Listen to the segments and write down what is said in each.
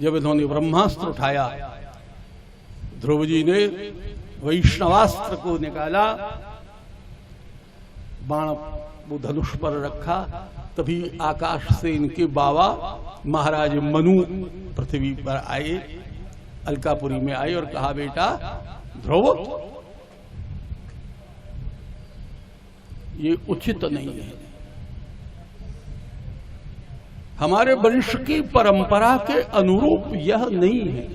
जब इन्होंने ब्रह्मास्त्र उठाया, ध्रुव जी ने वैष्णवास्त्र को निकाला, बाण वो धनुष पर रखा, तभी आकाश से इनके बाबा महाराज मनु पृथ्वी पर आए, अलकापुरी में आए और कहा, बेटा ध्रुव, ये उचित नहीं है, हमारे वंश की परंपरा के अनुरूप यह नहीं है।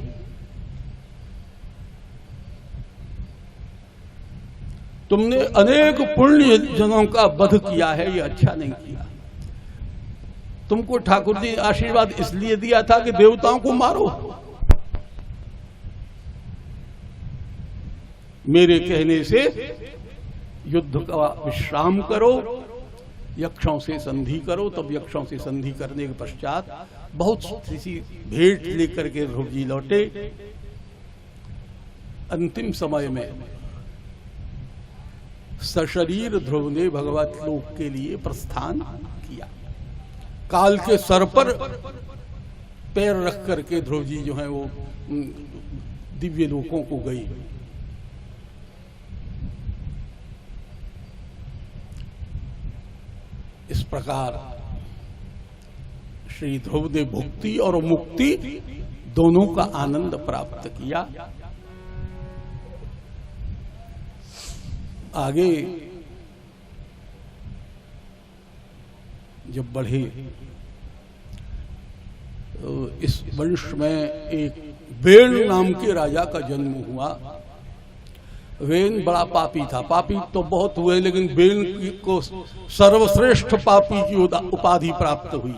तुमने अनेक पुण्य जनों का वध किया है, ये अच्छा नहीं किया। तुमको ठाकुर जी आशीर्वाद इसलिए दिया था कि देवताओं को मारो, मेरे कहने से युद्ध का विश्राम करो, यक्षों से संधि करो। तब यक्षों से संधि करने के पश्चात बहुत सी भेंट लेकर के ध्रुव जी लौटे। अंतिम समय में सशरीर ध्रुव ने भगवत लोक के लिए प्रस्थान किया। काल के सर पर पैर रख करके ध्रुव जी जो है वो दिव्य लोकों को गई। इस प्रकार श्री ध्रुव ने भुक्ति और मुक्ति दोनों का आनंद प्राप्त किया। आगे जब बढ़े तो इस वंश में एक वेन नाम के राजा का जन्म हुआ। वेन बड़ा पापी था, पापी तो बहुत हुए, लेकिन वेन को सर्वश्रेष्ठ पापी की उपाधि प्राप्त हुई।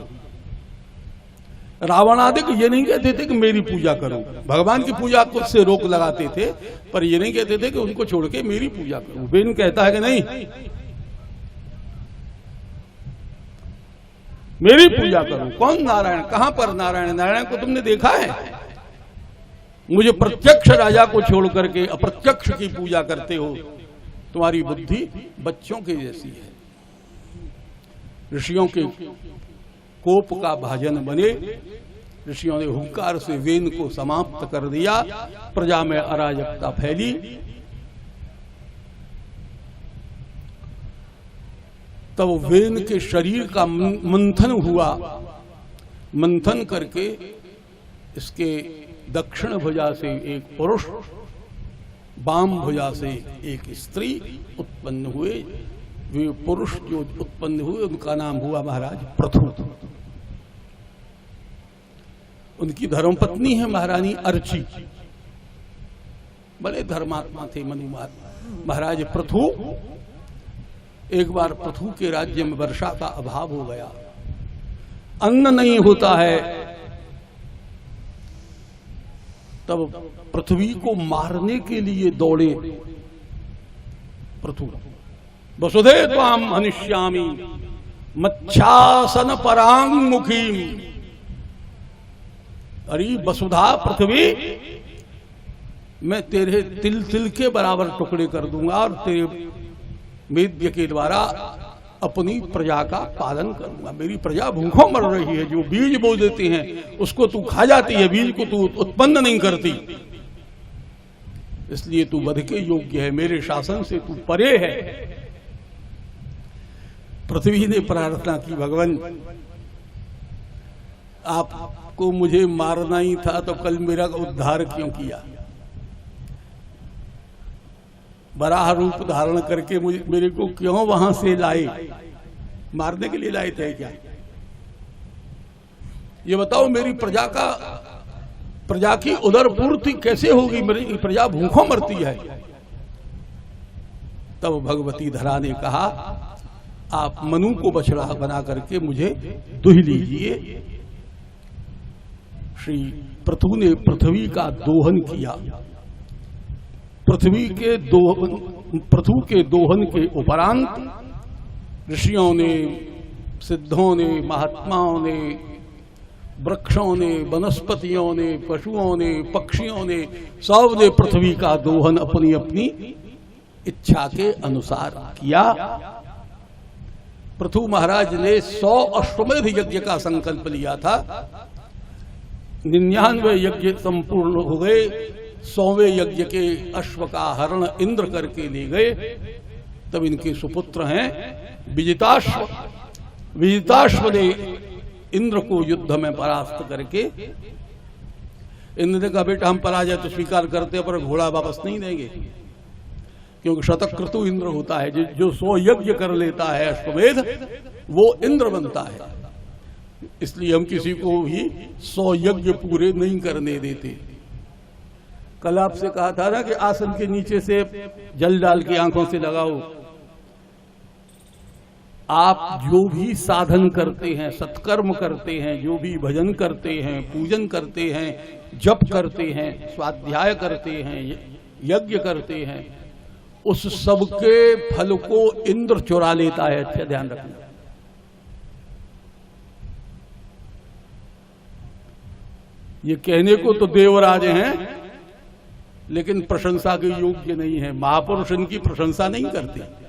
रावण आदि ये नहीं कहते थे कि मेरी पूजा करो, भगवान की पूजा को से रोक लगाते थे, पर ये नहीं कहते थे कि उनको छोड़ के मेरी पूजा करो। वेन कहता है कि नहीं, मेरी पूजा करो। कौन नारायण? कहां पर नारायण? नारायण को तुमने देखा है? मुझे प्रत्यक्ष राजा को छोड़ करके अप्रत्यक्ष की पूजा करते हो, तुम्हारी बुद्धि बच्चों के जैसी है। ऋषियों के कोप का भाजन बने, ऋषियों ने हुंकार से वेन को समाप्त कर दिया, प्रजा में अराजकता फैली। तब वेन के शरीर का मंथन हुआ, मंथन करके इसके दक्षिण भुजा से एक पुरुष, वाम भुजा से एक स्त्री उत्पन्न हुए। वे पुरुष जो उत्पन्न हुए उनका नाम हुआ महाराज पृथु। उनकी धर्मपत्नी है महारानी अर्ची। बड़े धर्मात्मा थे मनु महाराज पृथु। एक बार पृथु के राज्य में वर्षा का अभाव हो गया, अन्न नहीं होता है। तब पृथ्वी को मारने के लिए दौड़े पृथु। वसुधे त्वाम हनिष्यामि मच्छासन परांगमुखी। अरे वसुधा पृथ्वी, मैं तेरे तिल तिल के बराबर टुकड़े कर दूंगा और तेरे वेद्य के द्वारा अपनी प्रजा का पालन करूंगा। मेरी प्रजा भूखों मर रही है, जो बीज बो देते हैं उसको तू खा जाती है, बीज को तू उत्पन्न नहीं करती, इसलिए तू वध के योग्य है, मेरे शासन से तू परे है। पृथ्वी ने प्रार्थना की, भगवान आपको मुझे मारना ही था तो कल मेरा उद्धार क्यों किया? बराह रूप धारण करके मेरे को क्यों वहां से लाए? मारने के लिए लाए थे क्या? ये बताओ, मेरी प्रजा की उदर पूर्ति कैसे होगी? मेरी प्रजा भूखों मरती है। तब भगवती धरा ने कहा, आप मनु को बछड़ा बना करके मुझे दुह लीजिए। श्री पृथु ने पृथ्वी का दोहन किया। पृथु के दोहन के उपरांत ऋषियों ने, सिद्धों ने, महात्माओं ने, वृक्षों ने, वनस्पतियों ने, पशुओं ने, पक्षियों ने, सब ने पृथ्वी का दोहन अपनी अपनी इच्छा के अनुसार किया। पृथु महाराज ने 100 अश्वमेध यज्ञ का संकल्प लिया था। 99 यज्ञ संपूर्ण हो गए, 100वें यज्ञ के अश्व का हरण इंद्र करके ले गए। तब इनके सुपुत्र हैं विजिताश्व। विजिताश्व ने इंद्र को युद्ध में परास्त करके, इंद्र ने कहा बेटा हम पराजय तो स्वीकार करते हैं पर घोड़ा वापस नहीं देंगे, क्योंकि शतक्रतु इंद्र होता है। जो 100 यज्ञ कर लेता है अश्वमेध वो इंद्र बनता है। इसलिए हम किसी को भी 100 यज्ञ पूरे नहीं करने देते। कल आपसे कहा था ना कि आसन के नीचे से जल डाल के आंखों से लगाओ। आप जो भी साधन करते हैं, सत्कर्म करते हैं, जो भी भजन करते हैं, पूजन करते हैं, जप करते हैं, स्वाध्याय करते हैं, यज्ञ करते हैं, उस सब के फल को इंद्र चुरा लेता है। अच्छा ध्यान रखना। ये कहने को तो देवराज हैं, लेकिन प्रशंसा के योग्य नहीं है। महापुरुष इनकी प्रशंसा नहीं करते।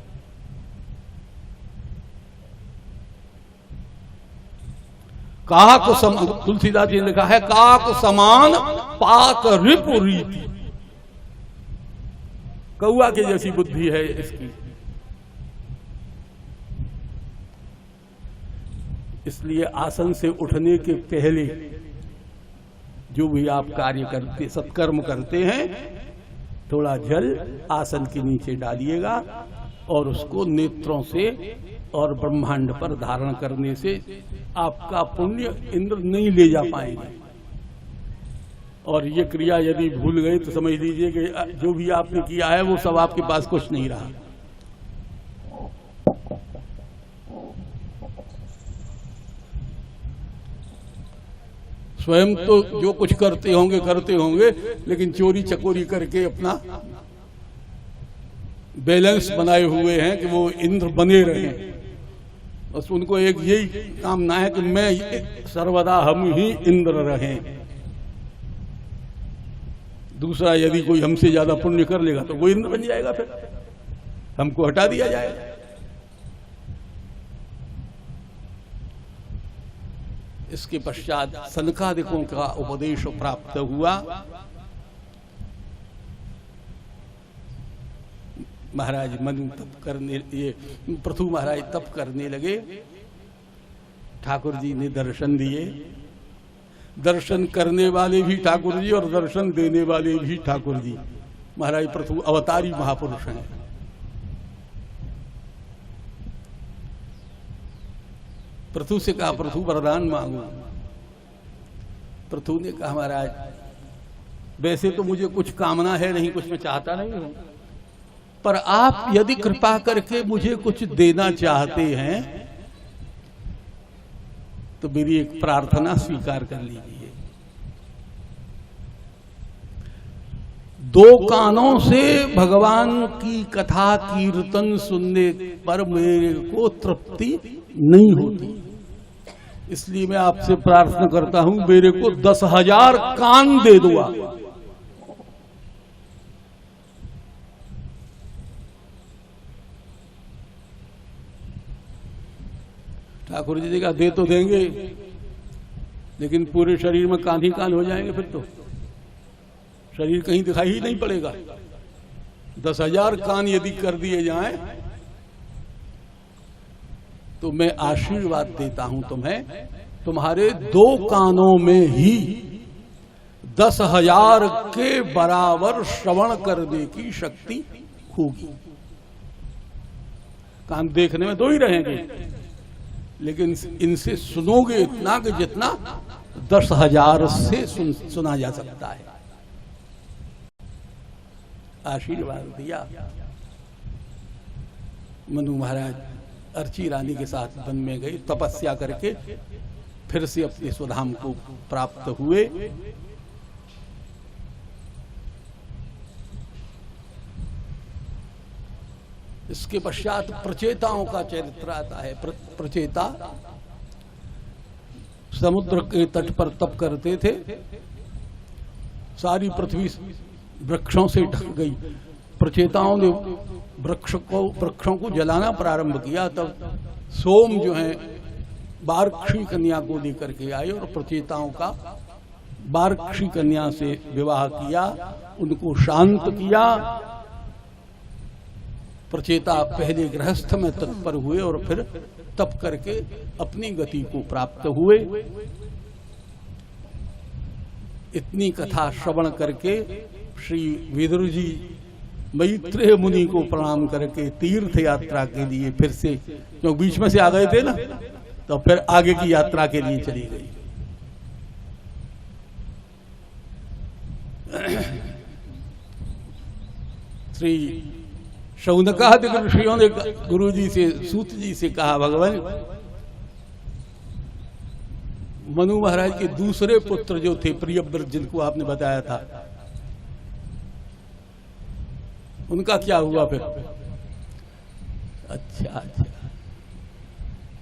काक सम, तुलसीदास जी ने लिखा है, काक समान पाक रिपु रीति। कौआ की जैसी बुद्धि है इसकी। इसलिए आसन से उठने के पहले जो भी आप कार्य करते, सत्कर्म करते हैं, थोड़ा जल आसन के नीचे डालिएगा और उसको नेत्रों से और ब्रह्मांड पर धारण करने से आपका पुण्य इंद्र नहीं ले जा पाएंगे। और ये क्रिया यदि भूल गए तो समझ लीजिए कि जो भी आपने किया है वो सब आपके पास कुछ नहीं रहा। स्वयं तो जो कुछ करते होंगे, लेकिन चोरी चकोरी करके अपना बैलेंस बनाए हुए हैं कि वो इंद्र बने रहें। बस उनको एक यही कामना है कि मैं सर्वदा हम ही इंद्र रहें। दूसरा यदि कोई हमसे ज्यादा पुण्य कर लेगा तो वो इंद्र बन जाएगा, फिर हमको हटा दिया जाएगा। इसके पश्चात सनकादिकों का उपदेश प्राप्त हुआ। महाराज मन तप करने, ये पृथु महाराज तप करने लगे। ठाकुर जी ने दर्शन दिए। दर्शन करने वाले भी ठाकुर जी और दर्शन देने वाले भी ठाकुर जी। महाराज पृथु अवतारी महापुरुष हैं। पृथु से कहा पृथु वरदान मांगो। पृथु ने कहा महाराज वैसे तो मुझे कुछ कामना है नहीं, कुछ मैं चाहता नहीं हूं, पर आप यदि कृपा करके मुझे कुछ देना चाहते हैं तो मेरी एक प्रार्थना स्वीकार कर लीजिए। 2 कानों से भगवान की कथा कीर्तन सुनने पर मेरे को तृप्ति नहीं होती, इसलिए मैं आपसे प्रार्थना करता हूं मेरे को 10,000 कान दे दो आप। ठाकुर जी का दे तो देंगे, लेकिन पूरे शरीर में कान ही कान हो जाएंगे, फिर तो शरीर कहीं दिखाई ही नहीं पड़ेगा। 10,000 कान यदि कर दिए जाएं तो मैं आशीर्वाद देता हूं तुम्हें, तुम्हारे 2 कानों में ही 10,000 के बराबर श्रवण करने की शक्ति होगी। कान देखने में 2 ही रहेंगे, लेकिन इनसे सुनोगे इतना कि जितना 10,000 से सुना जा सकता है। आशीर्वाद दिया। मनु महाराज अर्ची रानी के साथ वन में गए, तपस्या करके फिर से अपने स्वधाम को प्राप्त हुए। इसके पश्चात प्रचेताओं का चरित्र आता है। प्रचेता समुद्र के तट पर तप करते थे। सारी पृथ्वी वृक्षों से ढक गई। प्रचेताओं ने वृक्षों को जलाना प्रारंभ किया। तब सोम जो है बारक्षी कन्या को लेकर के आए और प्रचेताओं का बार्क्षी कन्या से विवाह किया, उनको शांत किया। प्रचेता पहले गृहस्थ में तत्पर हुए और फिर तप करके अपनी गति को प्राप्त हुए। इतनी कथा श्रवण करके श्री विदुर जी मैत्रेय मुनि को प्रणाम करके तीर्थ यात्रा के लिए फिर से, क्योंकि बीच में से आ गए थे ना, तो फिर आगे की यात्रा के लिए चली गई। श्री शौनकादि ऋषियों ने गुरु जी से, सूत जी से कहा, भगवान मनु महाराज के दूसरे पुत्र जो थे प्रियव्रत, जिनको आपने बताया था, उनका क्या हुआ फिर? अच्छा,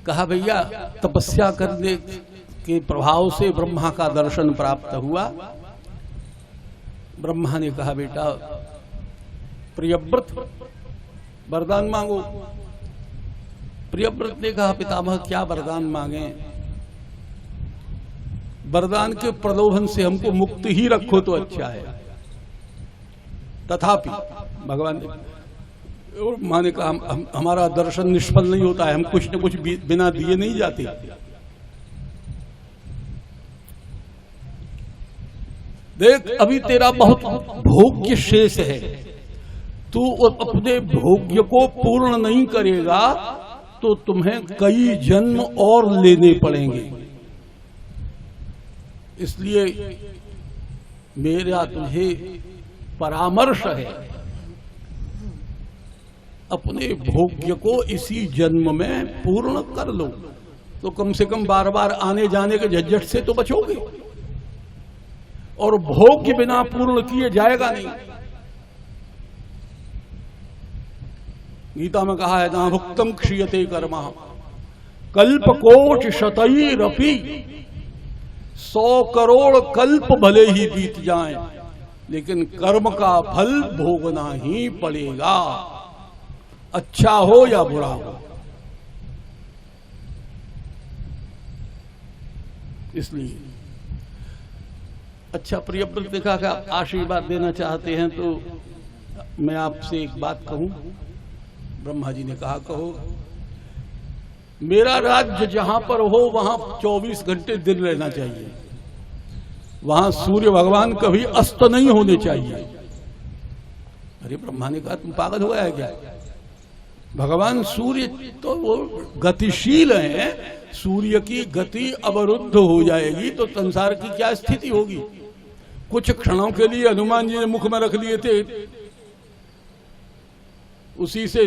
कहा भैया तपस्या करने के प्रभाव से ब्रह्मा का दर्शन प्राप्त हुआ। ब्रह्मा ने कहा बेटा प्रियव्रत वरदान मांगो। प्रियव्रत ने कहा पितामह क्या वरदान मांगे? वरदान के प्रलोभन से हमको मुक्त ही रखो तो अच्छा है। तथापि भगवान माँ ने कहा हमारा दर्शन निष्फल नहीं होता है, हम कुछ न कुछ बिना दिए नहीं जाते। देख अभी तेरा बहुत भोग्य शेष है, तू अपने भोग्य को पूर्ण नहीं करेगा तो तुम्हें कई जन्म और लेने पड़ेंगे। इसलिए मेरा तुझे परामर्श है, अपने भोग्य को इसी जन्म में पूर्ण कर लो, तो कम से कम बार बार आने जाने के झंझट से तो बचोगे। और भोग्य बिना पूर्ण किए जाएगा नहीं। गीता में कहा है ना भुक्तम क्षीयते कर्मा कल्पकोट शतैरपि, 100 करोड़ कल्प भले ही बीत जाएं, लेकिन कर्म का फल भोगना ही पड़ेगा, अच्छा हो या बुरा हो। इसलिए अच्छा प्रियव्रत ने कहा कि आप आशीर्वाद देना चाहते हैं तो मैं आपसे एक बात कहूं। ब्रह्मा जी ने कहा कहो। मेरा राज्य जहां पर हो वहां 24 घंटे दिन रहना चाहिए, वहां सूर्य भगवान कभी अस्त नहीं होने चाहिए। अरे ब्रह्मा ने कहा तुम पागल हो गया है क्या? भगवान सूर्य तो वो गतिशील हैं, सूर्य की गति अवरुद्ध हो जाएगी तो संसार की क्या स्थिति होगी। कुछ क्षणों के लिए हनुमान जी ने मुख में रख लिए थे, उसी से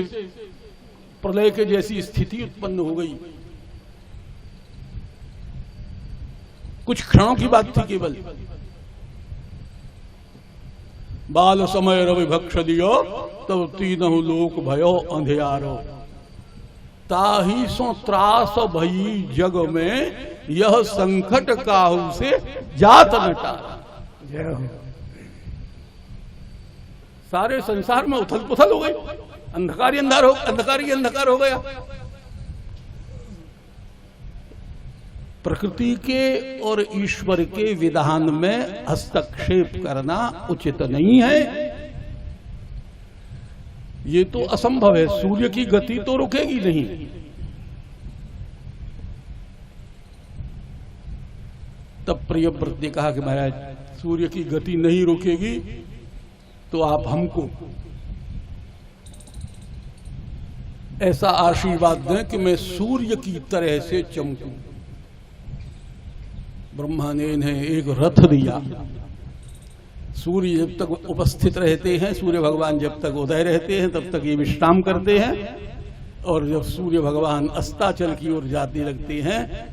प्रलय के जैसी स्थिति उत्पन्न हो गई। कुछ क्षणों की बात थी केवल। बाल समय रवि भक्ष दियो तब तीनहु लोक भयो अंधियारो, ताही सो त्रास भई जग में यह संकट काहू से जात नटा। सारे संसार में उथल पुथल हो गई, अंधकार ही अंधकार हो गया। प्रकृति के और ईश्वर के विधान में हस्तक्षेप करना उचित नहीं है, ये तो असंभव है। सूर्य की गति तो रुकेगी नहीं। तब प्रियव्रत ने कहा कि महाराज सूर्य की गति नहीं रुकेगी तो आप हमको ऐसा आशीर्वाद दें कि मैं सूर्य की तरह से चमकूं। ब्रह्मा ने इन्हें एक रथ दिया। सूर्य जब तक उपस्थित रहते हैं, सूर्य भगवान जब तक उदय रहते हैं तब तक ये विश्राम करते हैं, और जब सूर्य भगवान अस्ताचल की ओर जाने लगते हैं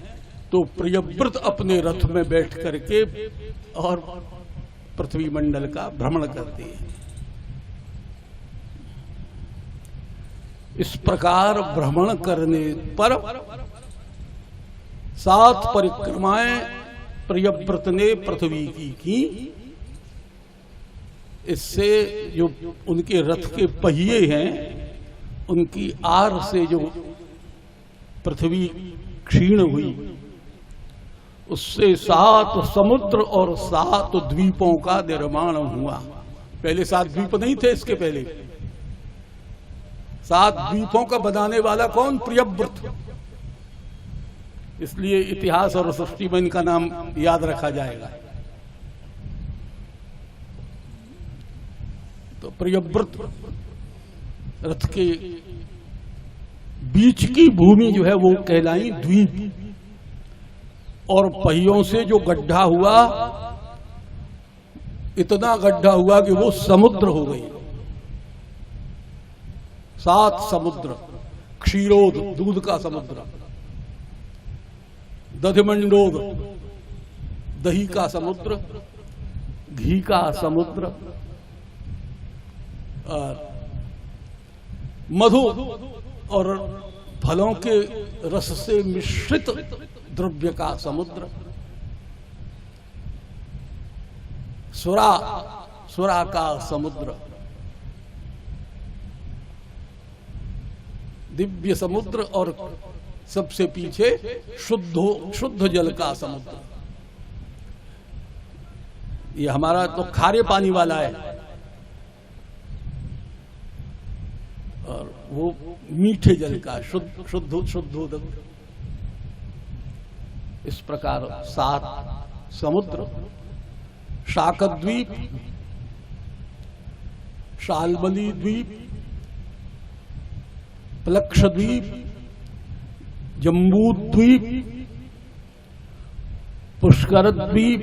तो प्रियव्रत अपने रथ में बैठ करके और पृथ्वी मंडल का भ्रमण करते हैं। इस प्रकार भ्रमण करने पर 7 परिक्रमाएं प्रियव्रत ने पृथ्वी की। इससे जो उनके रथ के पहिए हैं उनकी आर से जो पृथ्वी क्षीण हुई, उससे 7 समुद्र और 7 द्वीपों का निर्माण हुआ। पहले 7 द्वीप नहीं थे, इसके पहले 7 द्वीपों का बनाने वाला कौन? प्रियव्रत। इसलिए इतिहास और सृष्टि में इनका नाम याद रखा जाएगा। तो प्रियव्रत रथ के बीच की भूमि जो है वो कहलाई द्वीप, और पहियों से जो गड्ढा हुआ, इतना गड्ढा हुआ कि वो समुद्र हो गई। 7 समुद्र, क्षीरोद दूध का समुद्र, दधिमंडोद दही का समुद्र, घी का समुद्र, और मधु और फलों के रस से मिश्रित द्रव्य का समुद्र, सुरा का समुद्र, दिव्य समुद्र, और सबसे पीछे शुद्ध जल का समुद्र। ये हमारा तो खारे पानी वाला है, और वो मीठे जल का शुद्ध। इस प्रकार 7 समुद्र, शाकद्वीप, शाल्मली द्वीप, प्लक्षद्वीप, जम्बूद्वीप, पुष्करद्वीप,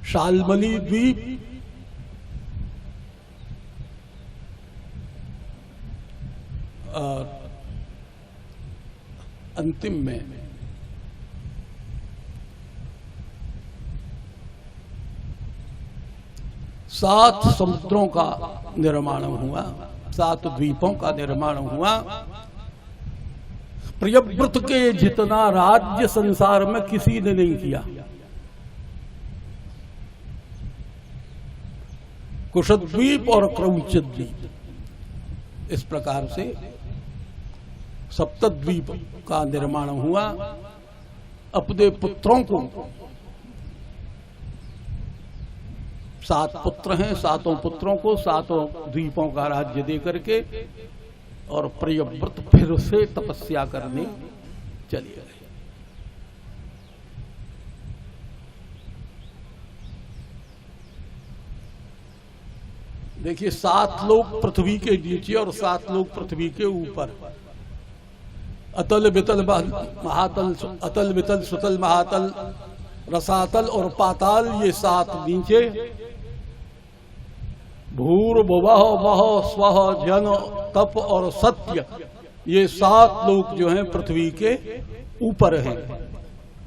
शाल्मली द्वीप, और अंतिम में सात समुद्रों का निर्माण हुआ, 7 द्वीपों का निर्माण हुआ। प्रियव्रत के जितना राज्य संसार में किसी ने नहीं किया। कुशद्वीप और क्रौंचद्वीप, इस प्रकार से सप्तद्वीप का निर्माण हुआ। अपने पुत्रों को, 7 पुत्र हैं, 7 पुत्रों को 7 द्वीपों का राज्य दे करके और प्रियव्रत फिर से तपस्या करने चले गए। देखिए, 7 लोग पृथ्वी के नीचे और 7 लोग पृथ्वी के ऊपर। अतल वितल महातल, अतल वितल सुतल महातल, रसातल और पाताल, ये 7 नीचे। भूर्भुवः वः स्वः जन तप और सत्य, ये 7 लोग जो हैं पृथ्वी के ऊपर हैं।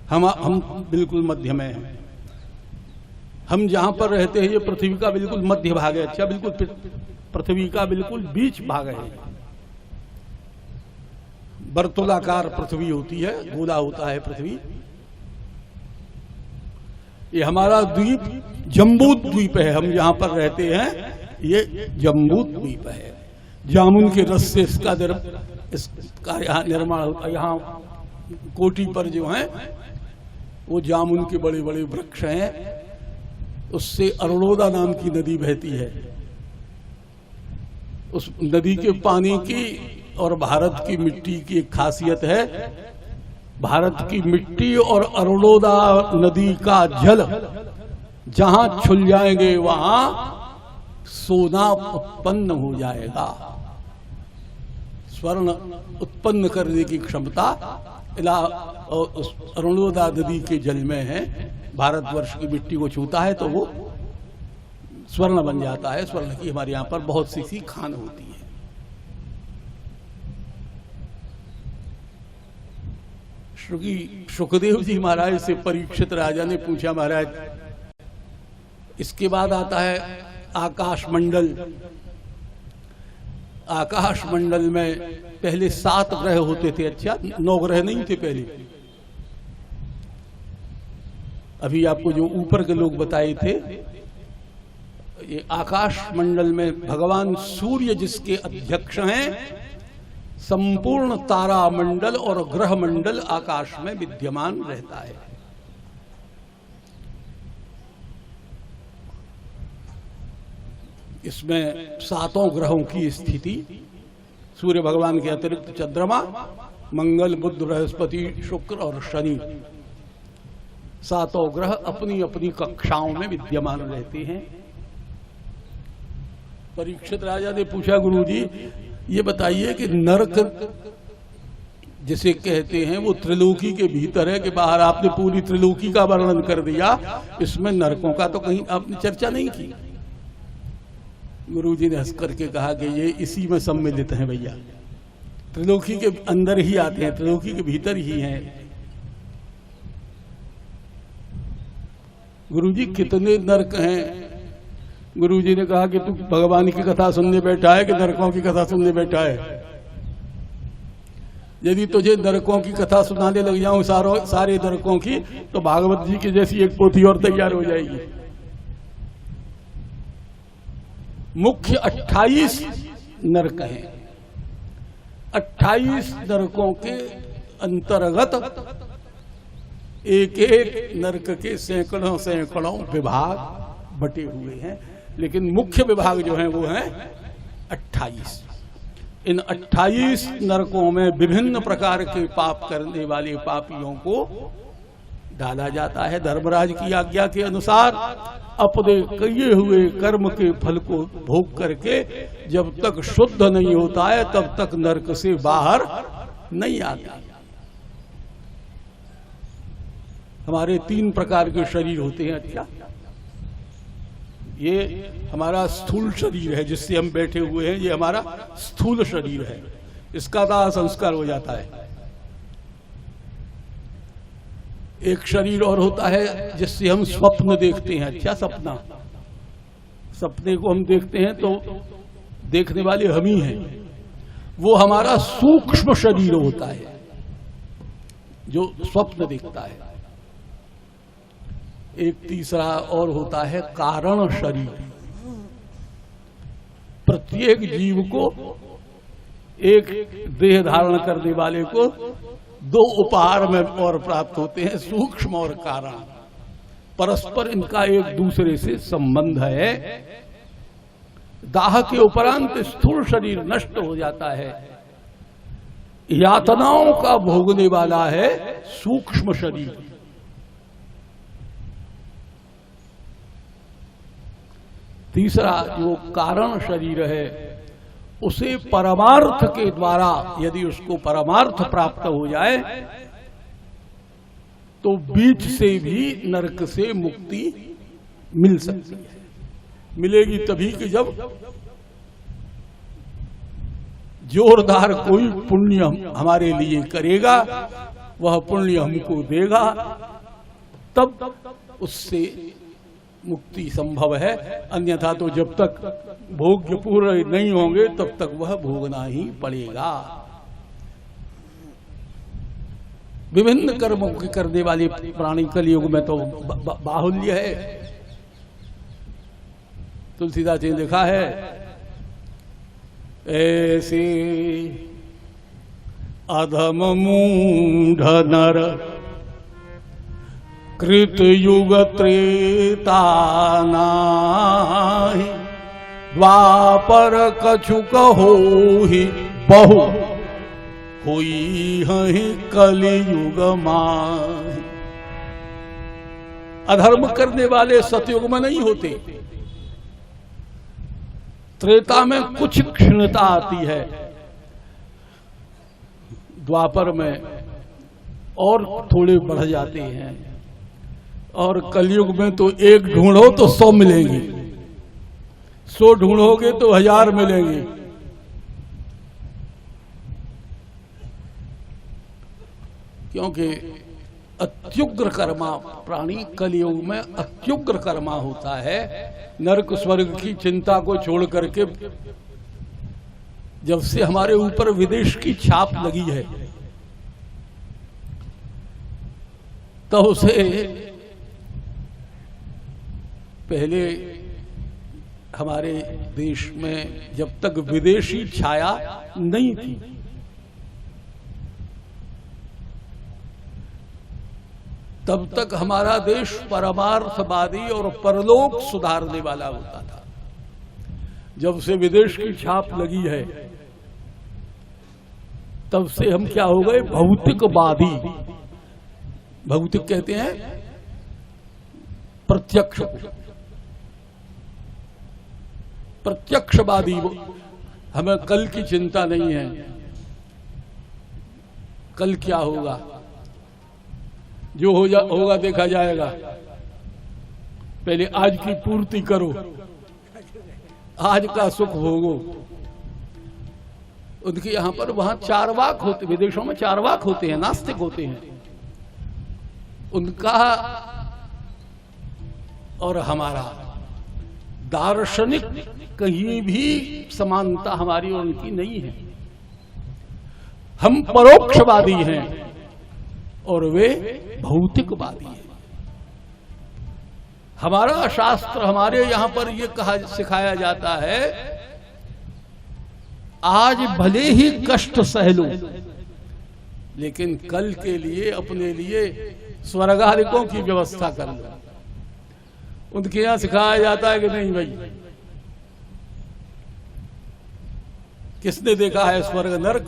हम बिल्कुल मध्य में हैं। हम जहां पर रहते हैं ये पृथ्वी का बिल्कुल मध्य भाग है। अच्छा, बिल्कुल पृथ्वी का बिल्कुल बीच भाग है। वर्तुलाकार पृथ्वी होती है, गोला होता है पृथ्वी। ये हमारा द्वीप जम्बू द्वीप है। हम जहां पर रहते हैं ये जम्बू द्वीप है। जामुन के रस से इसका यहाँ निर्माण होता है। यहाँ कोटी पर जो है वो जामुन के बड़े बड़े वृक्ष हैं। उससे अरुणोदा नाम की नदी बहती है। उस नदी के पानी की और भारत की मिट्टी की एक खासियत है। भारत की मिट्टी और अरुणोदा नदी का जल जहां छुल जाएंगे वहां सोना उत्पन्न हो जाएगा। स्वर्ण उत्पन्न करने की क्षमता उस अरुणोदा नदी के जल में है। भारतवर्ष की मिट्टी को छूता है तो वो स्वर्ण बन जाता है। स्वर्ण की हमारे यहाँ पर बहुत सी खान होती है। सुखदेव जी महाराज से परीक्षित राजा ने पूछा, महाराज इसके बाद आता है आकाश मंडल। आकाश मंडल में पहले 7 ग्रह होते थे। अच्छा, 9 ग्रह नहीं थे पहले। अभी आपको जो ऊपर के लोग बताए थे, ये आकाश मंडल में भगवान सूर्य जिसके अध्यक्ष हैं, संपूर्ण तारा मंडल और ग्रह मंडल आकाश में विद्यमान रहता है। इसमें 7 ग्रहों की स्थिति, सूर्य भगवान के अतिरिक्त चंद्रमा, मंगल, बुध, बृहस्पति, शुक्र और शनि, 7 ग्रह अपनी अपनी कक्षाओं में विद्यमान रहते हैं। परीक्षित राजा ने पूछा, गुरुजी ये बताइए कि नरक जिसे कहते हैं वो त्रिलोकी के भीतर है कि बाहर? आपने पूरी त्रिलोकी का वर्णन कर दिया, इसमें नरकों का तो कहीं आपने चर्चा नहीं की। गुरुजी ने हंस करके कहा कि ये इसी में सम्मिलित हैं भैया, त्रिलोकी के अंदर ही आते हैं, त्रिलोकी के भीतर ही हैं। गुरुजी कितने नरक हैं? गुरुजी ने कहा कि तू भगवान की कथा सुनने बैठा है कि नरकों की कथा सुनने बैठा है? यदि तुझे नरकों की कथा सुनाने लग जाऊं सारे नरकों की, तो भागवत जी की जैसी एक पोथी और तैयार हो जाएगी। मुख्य 28 नरक हैं। 28 नरकों के अंतर्गत एक एक नरक के सैकड़ों सैकड़ों विभाग बटे हुए हैं, लेकिन मुख्य विभाग जो हैं वो हैं 28। इन 28 नरकों में विभिन्न प्रकार के पाप करने वाले पापियों को डाला जाता है। धर्मराज की आज्ञा के अनुसार अपने किए हुए कर्म के फल को भोग करके जब तक शुद्ध नहीं होता है तब तक नरक से बाहर नहीं आता। हमारे 3 प्रकार के शरीर होते हैं। अच्छा, ये हमारा स्थूल शरीर है जिससे हम बैठे हुए हैं, ये हमारा स्थूल शरीर है, इसका दाह संस्कार हो जाता है। एक शरीर और होता है जिससे हम स्वप्न देखते हैं। अच्छा, सपने को हम देखते हैं तो देखने वाले हम ही हैं, वो हमारा सूक्ष्म शरीर होता है जो स्वप्न देखता है। एक तीसरा और होता है कारण शरीर। प्रत्येक जीव को, एक देह धारण करने वाले को 2 उपहार में और प्राप्त होते हैं, सूक्ष्म और कारण। परस्पर इनका एक दूसरे से संबंध है। दाह के उपरांत स्थूल शरीर नष्ट हो जाता है, यातनाओं का भोगने वाला है सूक्ष्म शरीर। तीसरा जो कारण शरीर है उसे परमार्थ के द्वारा, यदि उसको परमार्थ प्राप्त हो जाए तो बीच से भी नरक से मुक्ति मिल सकती है। मिलेगी तभी कि जब जोरदार कोई पुण्य हमारे लिए करेगा, वह पुण्य हमको देगा, तब उससे मुक्ति संभव है। अन्यथा तो जब तक भोग्य पूर्ण नहीं होंगे तब तक वह भोगना ही पड़ेगा। विभिन्न कर्मों के करने वाले प्राणी कलयुग में तो बाहुल्य है। तुलसीदास जी ने लिखा है, ऐसे अधम मूढ़ नर कृत युग त्रेता नाहि, द्वापर कछुक होहि बहु, होई हहि कलियुग माहि। अधर्म करने वाले सतयुग में नहीं होते, त्रेता में कुछ क्षीणता आती है, द्वापर में और थोड़े बढ़ जाते हैं, और कलयुग में तो एक ढूंढो तो 100 मिलेंगे, 100 ढूंढोगे तो 1000 मिलेंगे। क्योंकि अत्युग्र कर्मा प्राणी कलयुग में अत्युग्र कर्मा होता है। नरक स्वर्ग की चिंता को छोड़ करके जब से हमारे ऊपर विदेश की छाप लगी है तो उसे पहले हमारे देश में जब तक विदेशी छाया नहीं थी, तब तक हमारा देश परमार्थवादी और परलोक सुधारने वाला होता था। जब से विदेश की छाप लगी है तब से हम क्या हो गए, भौतिकवादी। भौतिक कहते हैं प्रत्यक्ष, प्रत्यक्षवादी। हमें कल की चिंता नहीं है, कल क्या होगा, जो होगा देखा जाएगा। पहले आज की पूर्ति करो, आज का सुख भोगो। उनके यहां पर वहां चारवाक होते, विदेशों में चारवाक होते हैं, नास्तिक होते हैं। उनका और हमारा दार्शनिक कहीं भी समानता हमारी और उनकी नहीं है। हम परोक्षवादी हैं और वे भौतिकवादी हैं। हमारा शास्त्र हमारे यहां पर यह सिखाया जाता है, आज भले ही कष्ट सह लो, लेकिन कल के लिए अपने लिए स्वर्गाधिकों की व्यवस्था कर लो। उनके यहां सिखाया जाता है कि नहीं भाई, किसने देखा है स्वर्ग नरक?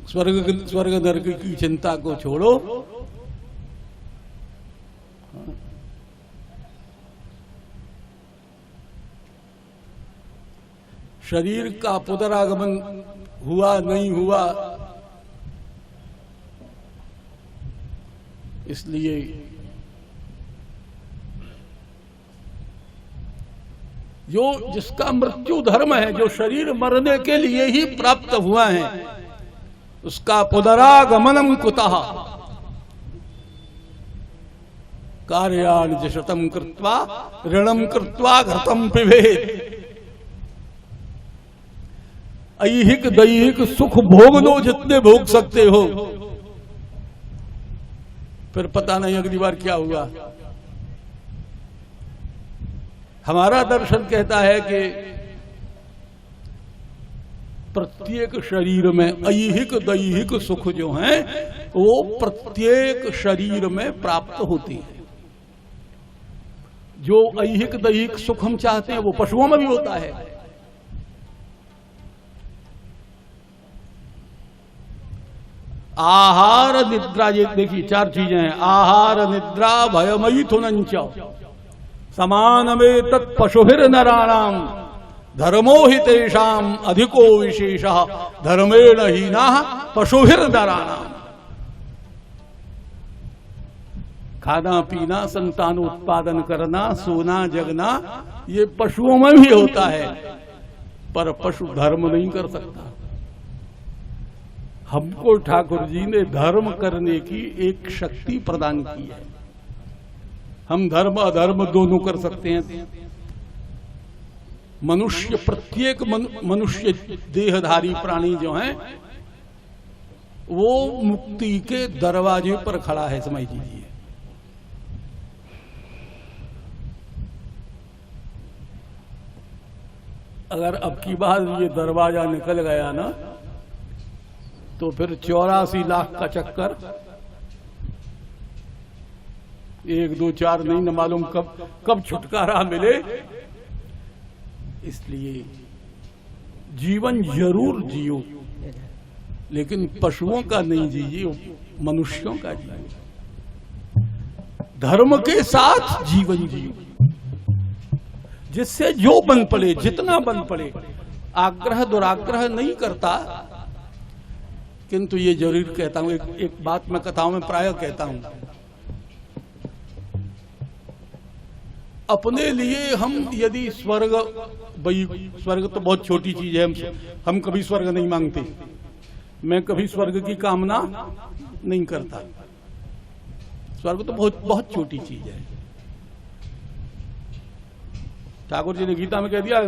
स्वर्ग नरक की चिंता को छोड़ो। शरीर का पुनरागमन हुआ नहीं हुआ, इसलिए जो जिसका मृत्यु धर्म है, जो शरीर मरने के लिए ही प्राप्त हुआ है, उसका पुनरागमनम कुतः कार्याणि च शतं कृत्वा ऋणं कृत्वा घृतं पिबेत्। ऐहिक दैहिक सुख भोग लो जितने भोग सकते हो, फिर पता नहीं अगली बार क्या हुआ। हमारा दर्शन कहता है कि प्रत्येक शरीर में ऐहिक दैहिक सुख जो हैं वो प्रत्येक शरीर में प्राप्त होती है। जो ऐहिक दैहिक सुख हम चाहते हैं वो पशुओं में भी होता है। आहार निद्रा, ये देखिए चार चीजें हैं, आहार निद्रा भयमैथुनञ्च समानमेव तत् पशुभिर नराणाम धर्मो हि तेषाम अधिको विशेषः धर्मेण हीनाः पशुभिर नराणाम। खाना पीना, संतानोत्पादन करना, सोना जगना, ये पशुओं में भी होता है, पर पशु धर्म नहीं कर सकता। हमको ठाकुर जी ने धर्म करने की एक शक्ति प्रदान की है। हम धर्म अधर्म दोनों कर सकते हैं। मनुष्य, प्रत्येक मनुष्य देहधारी प्राणी जो हैं वो मुक्ति के दरवाजे पर खड़ा है, समझ लीजिए। अगर अब की बार ये दरवाजा निकल गया ना, तो फिर 84 लाख का चक्कर, 1 2 4 नहीं, न मालूम कब छुटकारा मिले। इसलिए जीवन जरूर जियो, लेकिन पशुओं का नहीं जिए, मनुष्यों का जियो। धर्म के साथ जीवन जियो, जिससे जो बन पड़े, जितना बन पड़े। आग्रह दुराग्रह नहीं करता, किंतु ये जरूर कहता हूं, एक बात मैं कथाओं में प्रायः कहता हूं, अपने लिए हम यदि स्वर्ग, स्वर्ग तो बहुत छोटी चीज है, हम कभी स्वर्ग नहीं मांगते। मैं कभी स्वर्ग की कामना नहीं करता। स्वर्ग तो बहुत छोटी चीज है। ठाकुर जी ने गीता में कह दिया,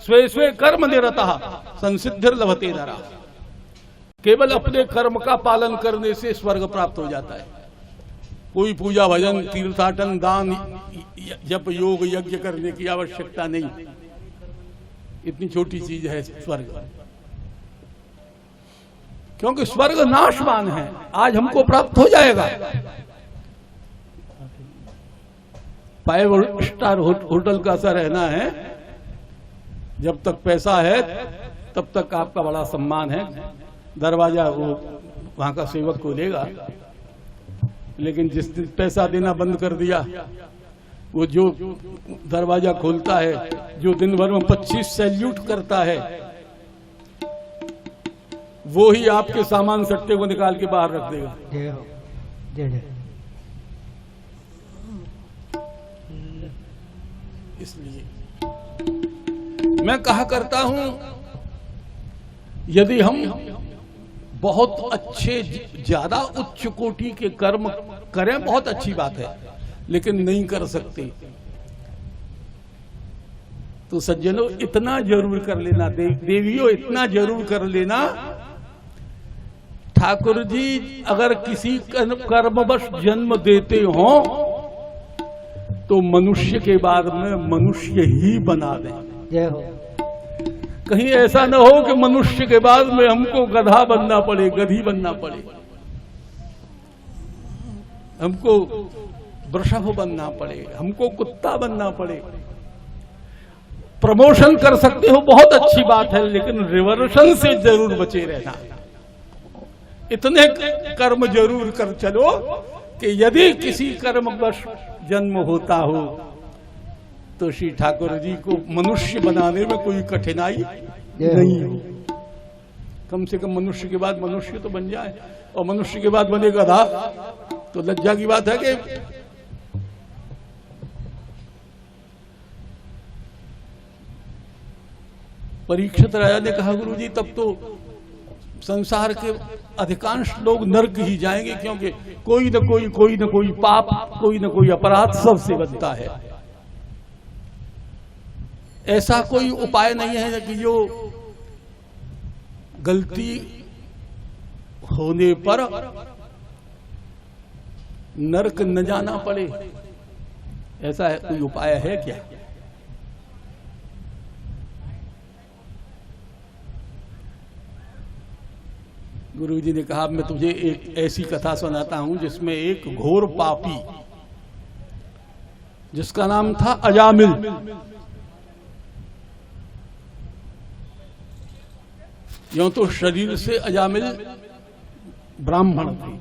स्वे स्वे कर्म निरतः संसिद्धिर लभते नरः। केवल अपने कर्म का पालन करने से स्वर्ग प्राप्त हो जाता है। कोई पूजा भजन तीर्थाटन दान जप योग यज्ञ करने की आवश्यकता नहीं। इतनी छोटी चीज है स्वर्ग, क्योंकि स्वर्ग नाशवान है। आज हमको प्राप्त हो जाएगा, 5 स्टार होटल का सा रहना है। जब तक पैसा है तब तक आपका बड़ा सम्मान है, दरवाजा वो वहां का सेवक खोलेगा। लेकिन जिस दिन पैसा देना बंद कर दिया, वो जो दरवाजा खोलता है, जो दिन भर में 25 सैल्यूट करता है, वो ही आपके सामान सट्टे को निकाल के बाहर रख देगा। इसलिए मैं कहा करता हूं, यदि हम बहुत अच्छे, ज्यादा उच्च कोटि के कर्म करें, बहुत अच्छी बात है, लेकिन नहीं कर सकते तो सज्जनों इतना जरूर कर लेना, देवियों इतना जरूर कर लेना, ठाकुर जी अगर किसी कर्मवश जन्म देते हो तो मनुष्य के बाद में मनुष्य ही बना दें। जय हो। कहीं ऐसा न हो कि मनुष्य के बाद में हमको गधा बनना पड़े, गधी बनना पड़े, हमको वृषभ बनना पड़े, हमको कुत्ता बनना पड़े। प्रमोशन कर सकते हो, बहुत अच्छी बात है, लेकिन रिवर्सन से जरूर बचे रहना। इतने कर्म जरूर कर चलो कि यदि किसी कर्मवश जन्म होता हो तो श्री ठाकुर जी को मनुष्य बनाने में कोई कठिनाई नहीं हो। कम से कम मनुष्य के बाद मनुष्य तो बन जाए, और मनुष्य के बाद बने गधा तो लज्जा की बात है। कि परीक्षित राजा ने कहा, गुरु जी तब तो संसार के अधिकांश लोग नरक ही जाएंगे, क्योंकि कोई न कोई पाप, कोई न कोई अपराध सबसे बनता है। ऐसा कोई उपाय नहीं है कि जो गलती होने पर नरक न जाना पड़े। ऐसा है कोई उपाय है क्या? गुरु जी ने कहा, मैं तुझे एक ऐसी कथा सुनाता हूं जिसमें एक घोर पापी, जिसका नाम था अजामिल, यूं तो शरीर से अजामिल ब्राह्मण थे,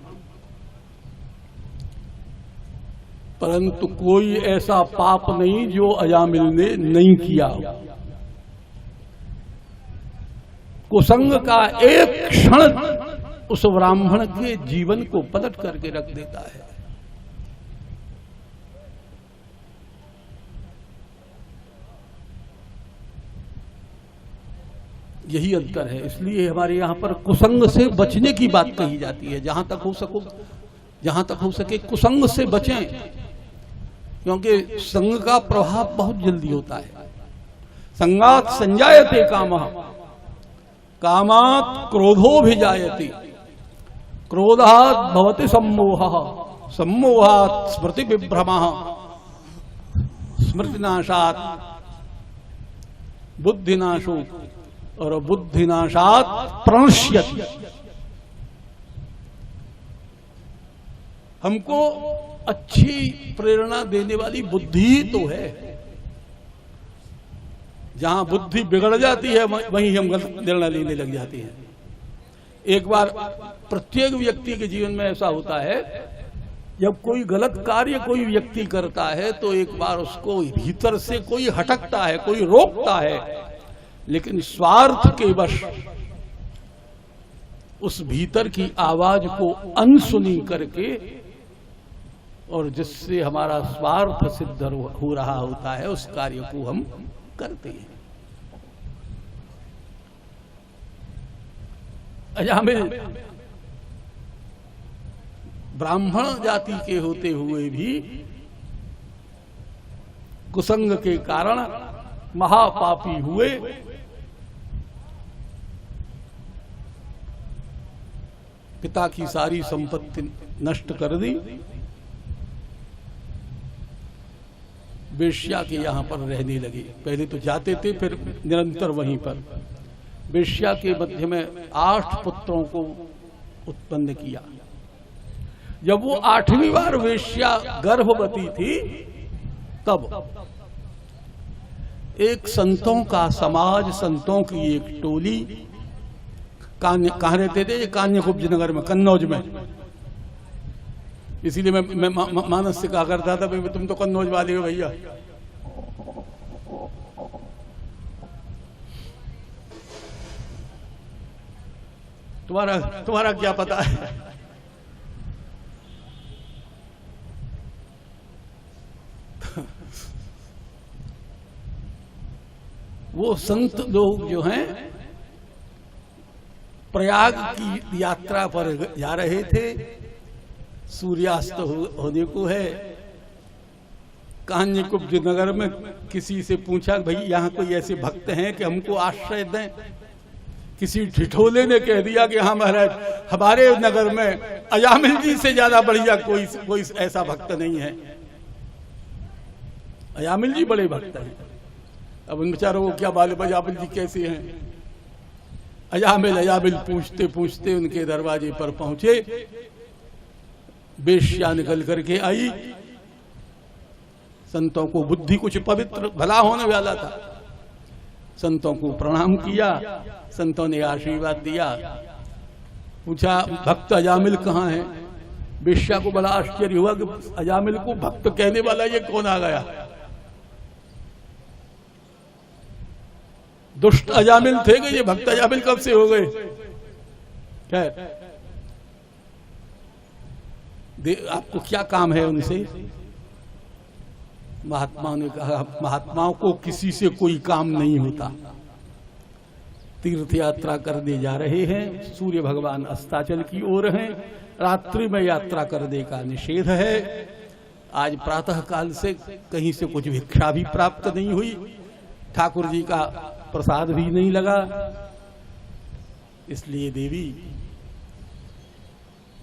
परंतु कोई ऐसा पाप नहीं जो अजामिल ने नहीं किया। कुसंग का एक क्षण उस ब्राह्मण के जीवन को पलट करके रख देता है। यही अंतर है। इसलिए हमारे यहां पर कुसंग से बचने की बात कही जाती है। जहां तक हो सके कुसंग से बचें, क्योंकि संग का प्रभाव बहुत जल्दी होता है। संगात संजायते कामः, कामात् क्रोधोऽभिजायते, क्रोधात् भवति सम्मोहः, सम्मोहात् स्मृति विभ्रमः, स्मृतिनाशात् बुद्धिनाशो, और बुद्धिनाशात् प्रणश्यति। हमको अच्छी प्रेरणा देने वाली बुद्धि तो है। जहां बुद्धि बिगड़ जाती है वहीं हम गलत निर्णय लेने लग जाते हैं। एक बार प्रत्येक व्यक्ति के जीवन में ऐसा होता है, जब कोई गलत कार्य कोई व्यक्ति करता है तो एक बार उसको भीतर से कोई हटकता है, कोई रोकता है, लेकिन स्वार्थ के वश उस भीतर की आवाज को अनसुनी करके, और जिससे हमारा स्वार्थ सिद्ध हो रहा होता है, उस कार्य को हम करते हैं। अजामिल ब्राह्मण जाति के होते हुए भी कुसंग के कारण महापापी हुए। पिता की सारी संपत्ति नष्ट कर दी, वेश्या के यहां पर रहने लगे। पहले तो जाते थे, फिर निरंतर वहीं पर। वेश्या के मध्य में 8 पुत्रों को उत्पन्न किया। जब वो 8वीं बार वेश्या गर्भवती थी तब एक संतों का समाज, संतों की एक टोली, कहाँ रहते थे? कान्य कुब्ज नगर में, कन्नौज में। इसीलिए मैं मानस से कहा करता था, भाई तुम तो कन्नौज वाले हो भैया। तुम्हारा क्या पता है? वो संत लोग जो हैं प्रयाग की यात्रा पर जा रहे थे, सूर्यास्त होने को है। कान्य कुब्ज नगर में किसी से पूछा, भाई यहाँ कोई ऐसे भक्त हैं कि हमको आश्रय दें? किसी ठिठोले ने कह दिया कि हाँ महाराज, हमारे नगर में अजामिल जी से ज्यादा बढ़िया कोई ऐसा भक्त नहीं है। अजामिल जी बड़े भक्त हैं। अब उन बेचारों को क्या मालूम अजामिल जी कैसे हैं। अजामिल पूछते पूछते उनके दरवाजे पर पहुंचे। वेश्या निकल करके आई। संतों को बुद्धि कुछ पवित्र भला होने वाला था, संतों को प्रणाम किया। संतों ने आशीर्वाद दिया। पूछा, भक्त अजामिल कहाँ है? वेश्या को बड़ा आश्चर्य हुआ कि अजामिल को भक्त कहने वाला ये कौन आ गया। दुष्ट अजामिल थे कि ये भक्त अजामिल कब से हो गए? खैर, आपको क्या काम है उनसे? महात्मा ने कहा, महात्माओं को किसी से कोई काम नहीं होता। तीर्थ यात्रा करने जा रहे हैं, सूर्य भगवान अस्ताचल की ओर हैं, रात्रि में यात्रा करने का निषेध है। आज प्रातः काल से कहीं से कुछ भिक्षा भी प्राप्त नहीं हुई, ठाकुर जी का प्रसाद भी नहीं लगा। इसलिए देवी,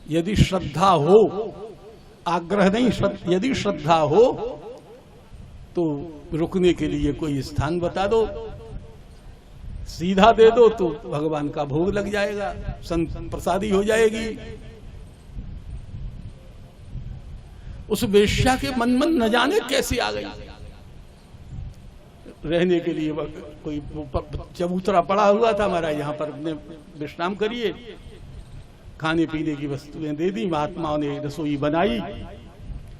यदि श्रद्धा हो, आग्रह नहीं, यदि श्रद्धा हो तो रुकने के लिए कोई स्थान बता दो, सीधा दे दो तो भगवान का भोग लग जाएगा, संत प्रसादी हो जाएगी। उस वेश्या के मन न जाने कैसे आ गई। रहने के लिए कोई चबूतरा पड़ा हुआ था, हमारा यहाँ पर अपने विश्राम करिए। खाने पीने की वस्तुएं दे दी, महात्माओं ने रसोई बनाई,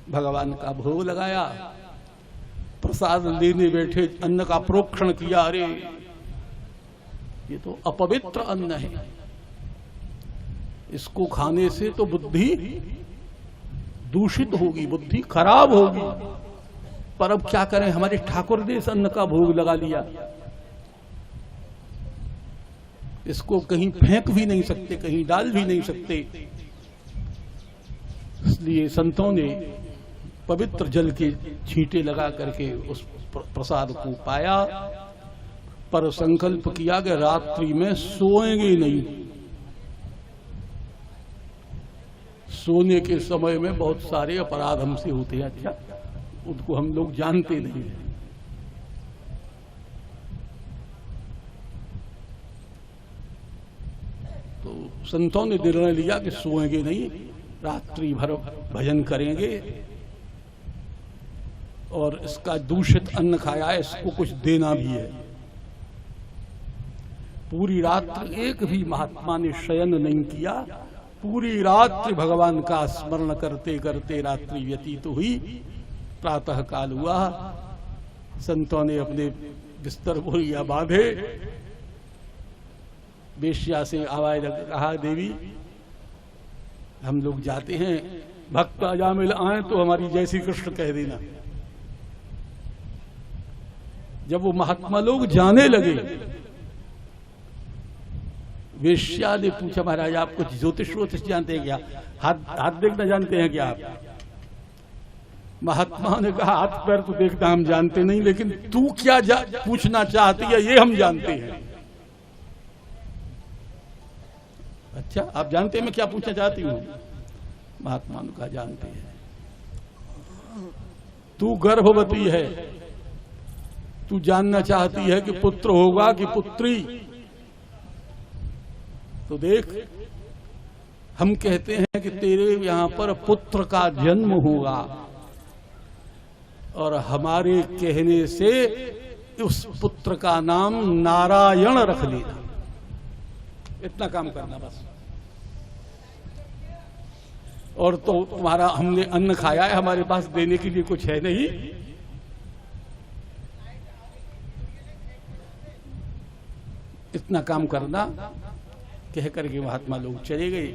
भगवान का भोग लगाया, प्रसाद लेने बैठे, अन्न का प्रोक्षण किया। अरे ये तो अपवित्र अन्न है, इसको खाने से तो बुद्धि दूषित होगी, बुद्धि खराब होगी। पर अब क्या करें, हमारे ठाकुर ने इस अन्न का भोग लगा लिया, इसको कहीं फेंक भी नहीं सकते, कहीं डाल भी नहीं सकते। इसलिए संतों ने पवित्र जल के छींटे लगा करके उस प्रसाद को पाया, पर संकल्प किया कि रात्रि में सोएंगे नहीं। सोने के समय में बहुत सारे अपराध हमसे होते हैं, अच्छा उनको हम लोग जानते नहीं हैं। तो संतों ने निर्णय लिया कि सोएंगे नहीं, रात्रि भर भजन करेंगे और इसका दूषित अन्न खाया है, इसको कुछ देना भी है। पूरी रात्रि एक भी महात्मा ने शयन नहीं किया, पूरी रात्रि भगवान का स्मरण करते करते रात्रि व्यतीत हुई। प्रातः काल हुआ, संतों ने अपने बिस्तर बोरिया बांधे, वेश्या से आवाज कहा, देवी हम लोग जाते हैं, भक्त अजामिल आए तो हमारी जय श्री कृष्ण कह देना। जब वो महात्मा लोग जाने लगे, वेश्या ने पूछा, महाराज आप कुछ ज्योतिष वोतिष जानते हैं क्या? हाथ देखना जानते हैं क्या आप? महात्मा ने कहा, हाथ पैर तो देखना हम जानते नहीं, लेकिन तू क्या पूछना चाहती है ये हम जानते हैं। अच्छा आप जानते हैं मैं क्या पूछना चाहती हूँ? महात्मा ने कहा, जानते हैं। तू गर्भवती है, तू जानना चाहती है कि पुत्र होगा कि पुत्री? तो देख, हम कहते हैं कि तेरे यहां पर पुत्र का जन्म होगा, और हमारे कहने से उस पुत्र का नाम नारायण रख लेना। इतना काम करना बस। और तो तुम्हारा हमने अन्न खाया है, हमारे पास देने के लिए कुछ है नहीं। इतना काम करना कह करके महात्मा लोग चले गए।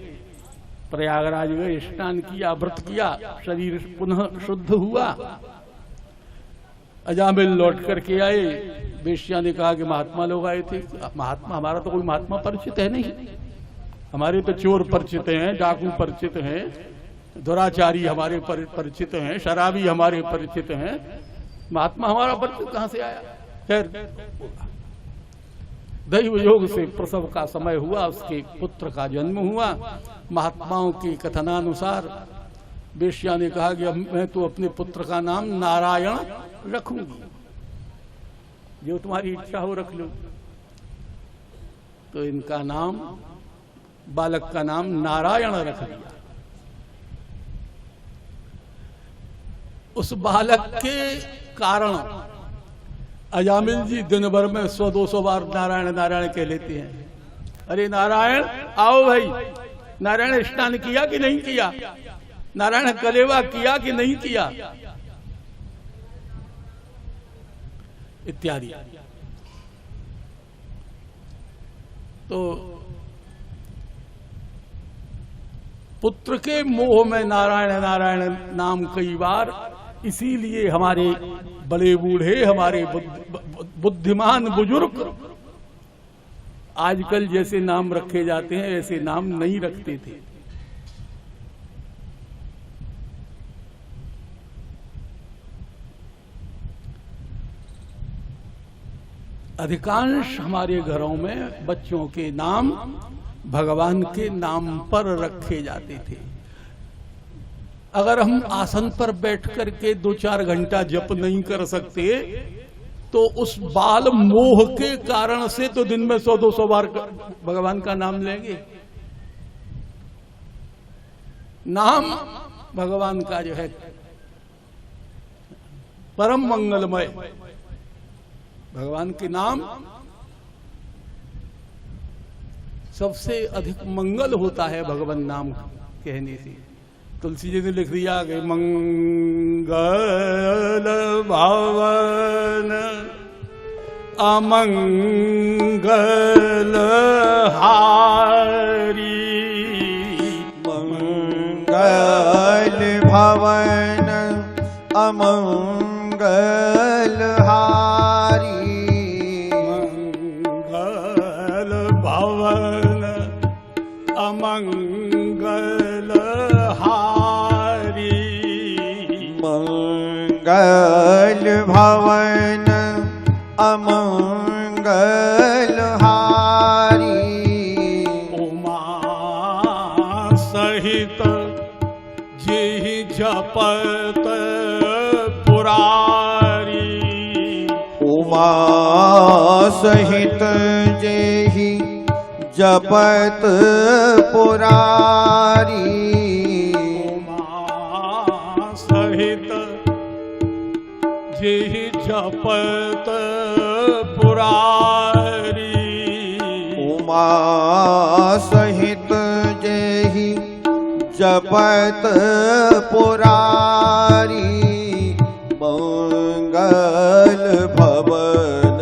प्रयागराज गए, स्नान किया, व्रत किया, शरीर पुनः शुद्ध हुआ। अजामिल लौट करके आए। वेश्या ने कहा कि महात्मा लोग आए थे। महात्मा, हमारा तो कोई महात्मा परिचित है नहीं, हमारे तो चोर परिचित हैं, डाकू परिचित हैं, दुराचारी हमारे परिचित हैं, शराबी हमारे परिचित हैं, महात्मा हमारा परिचित कहां से आया? खैर, दैव योग से प्रसव का समय हुआ, उसके पुत्र का जन्म हुआ। महात्माओं के कथनानुसार वेश्या ने कहा कि अब मैं तो अपने पुत्र का नाम नारायण रखूंगी, जो तुम्हारी इच्छा हो रख लो। तो इनका नाम, बालक का नाम नारायण रख दिया। उस बालक के कारण अजामिल जी दिन भर में 100-200 बार नारायण नारायण कह लेते हैं। अरे नारायण आओ भाई, नारायण स्नान किया कि नहीं किया, नारायण कलेवा किया कि नहीं किया, इत्यादि। तो पुत्र के मोह में नारायण नारायण नाम कई बार, इसीलिए हमारे बड़े बूढ़े, हमारे बुद्धिमान बुजुर्ग आजकल जैसे नाम रखे जाते हैं ऐसे नाम नहीं रखते थे। अधिकांश हमारे घरों में बच्चों के नाम भगवान के नाम पर रखे जाते थे। अगर हम आसन पर बैठ करके 2-4 घंटा जप नहीं कर सकते तो उस बाल मोह के कारण से तो दिन में 100-200 बार भगवान का नाम लेंगे। नाम भगवान का जो है परम मंगलमय, भगवान के नाम सबसे अधिक मंगल होता है भगवान नाम कहने से। तुलसी जी ने लिख दिया कि मंगल भवन अमंगल हारी, मंगल भवन अमंगल हारी, मंगल भवन अमंगल हारी, मंगल भवन अमंगल हारी, उमा सहित जेहि जपत पुरारी, उमा सहित जेहि जपत पुरारी, उमा सहित जेहि जपत पुरारी, उमा सहित जेहि जपत पुरारी, मंगल भवन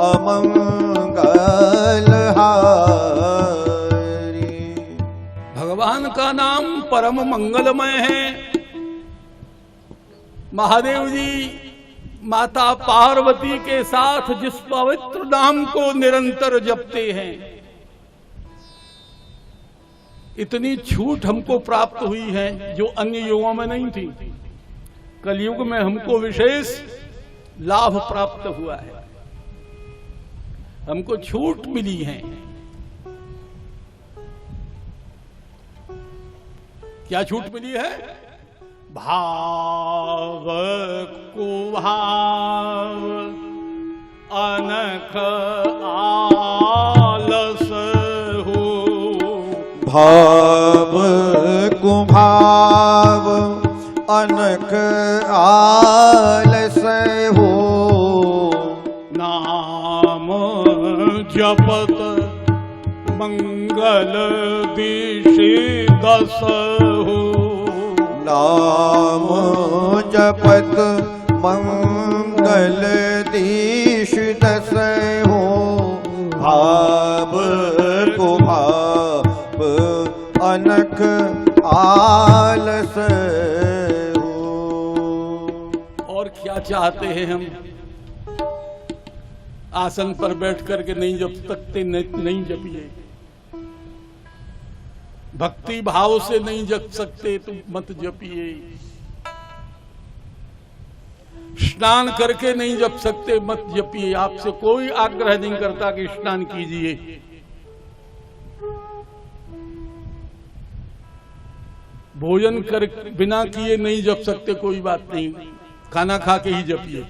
अमंगल हारी। भगवान का नाम परम मंगलमय है। महादेव जी माता पार्वती के साथ जिस पवित्र नाम को निरंतर जपते हैं, इतनी छूट हमको प्राप्त हुई है जो अन्य युगों में नहीं थी। कलयुग में हमको विशेष लाभ प्राप्त हुआ है, हमको छूट मिली है। क्या छूट मिली है? भाव को भाव अनख आलस हो, भाव कुभाव अनक आलस हो। नाम जपत मंगल दिशि दस हो। नाम जपत मंगल दिश दस हो। भाव को भाव अनक आलस हो। और क्या चाहते हैं हम? आसन पर बैठ करके नहीं जप सकते, नहीं जपिए। भक्ति भाव से नहीं जप सकते तो मत जपिए। स्नान करके नहीं जप सकते, मत जपिए। आपसे कोई आग्रह नहीं करता कि स्नान कीजिए। भोजन कर बिना किए नहीं जप सकते, कोई बात नहीं, खाना खा के ही जपिए।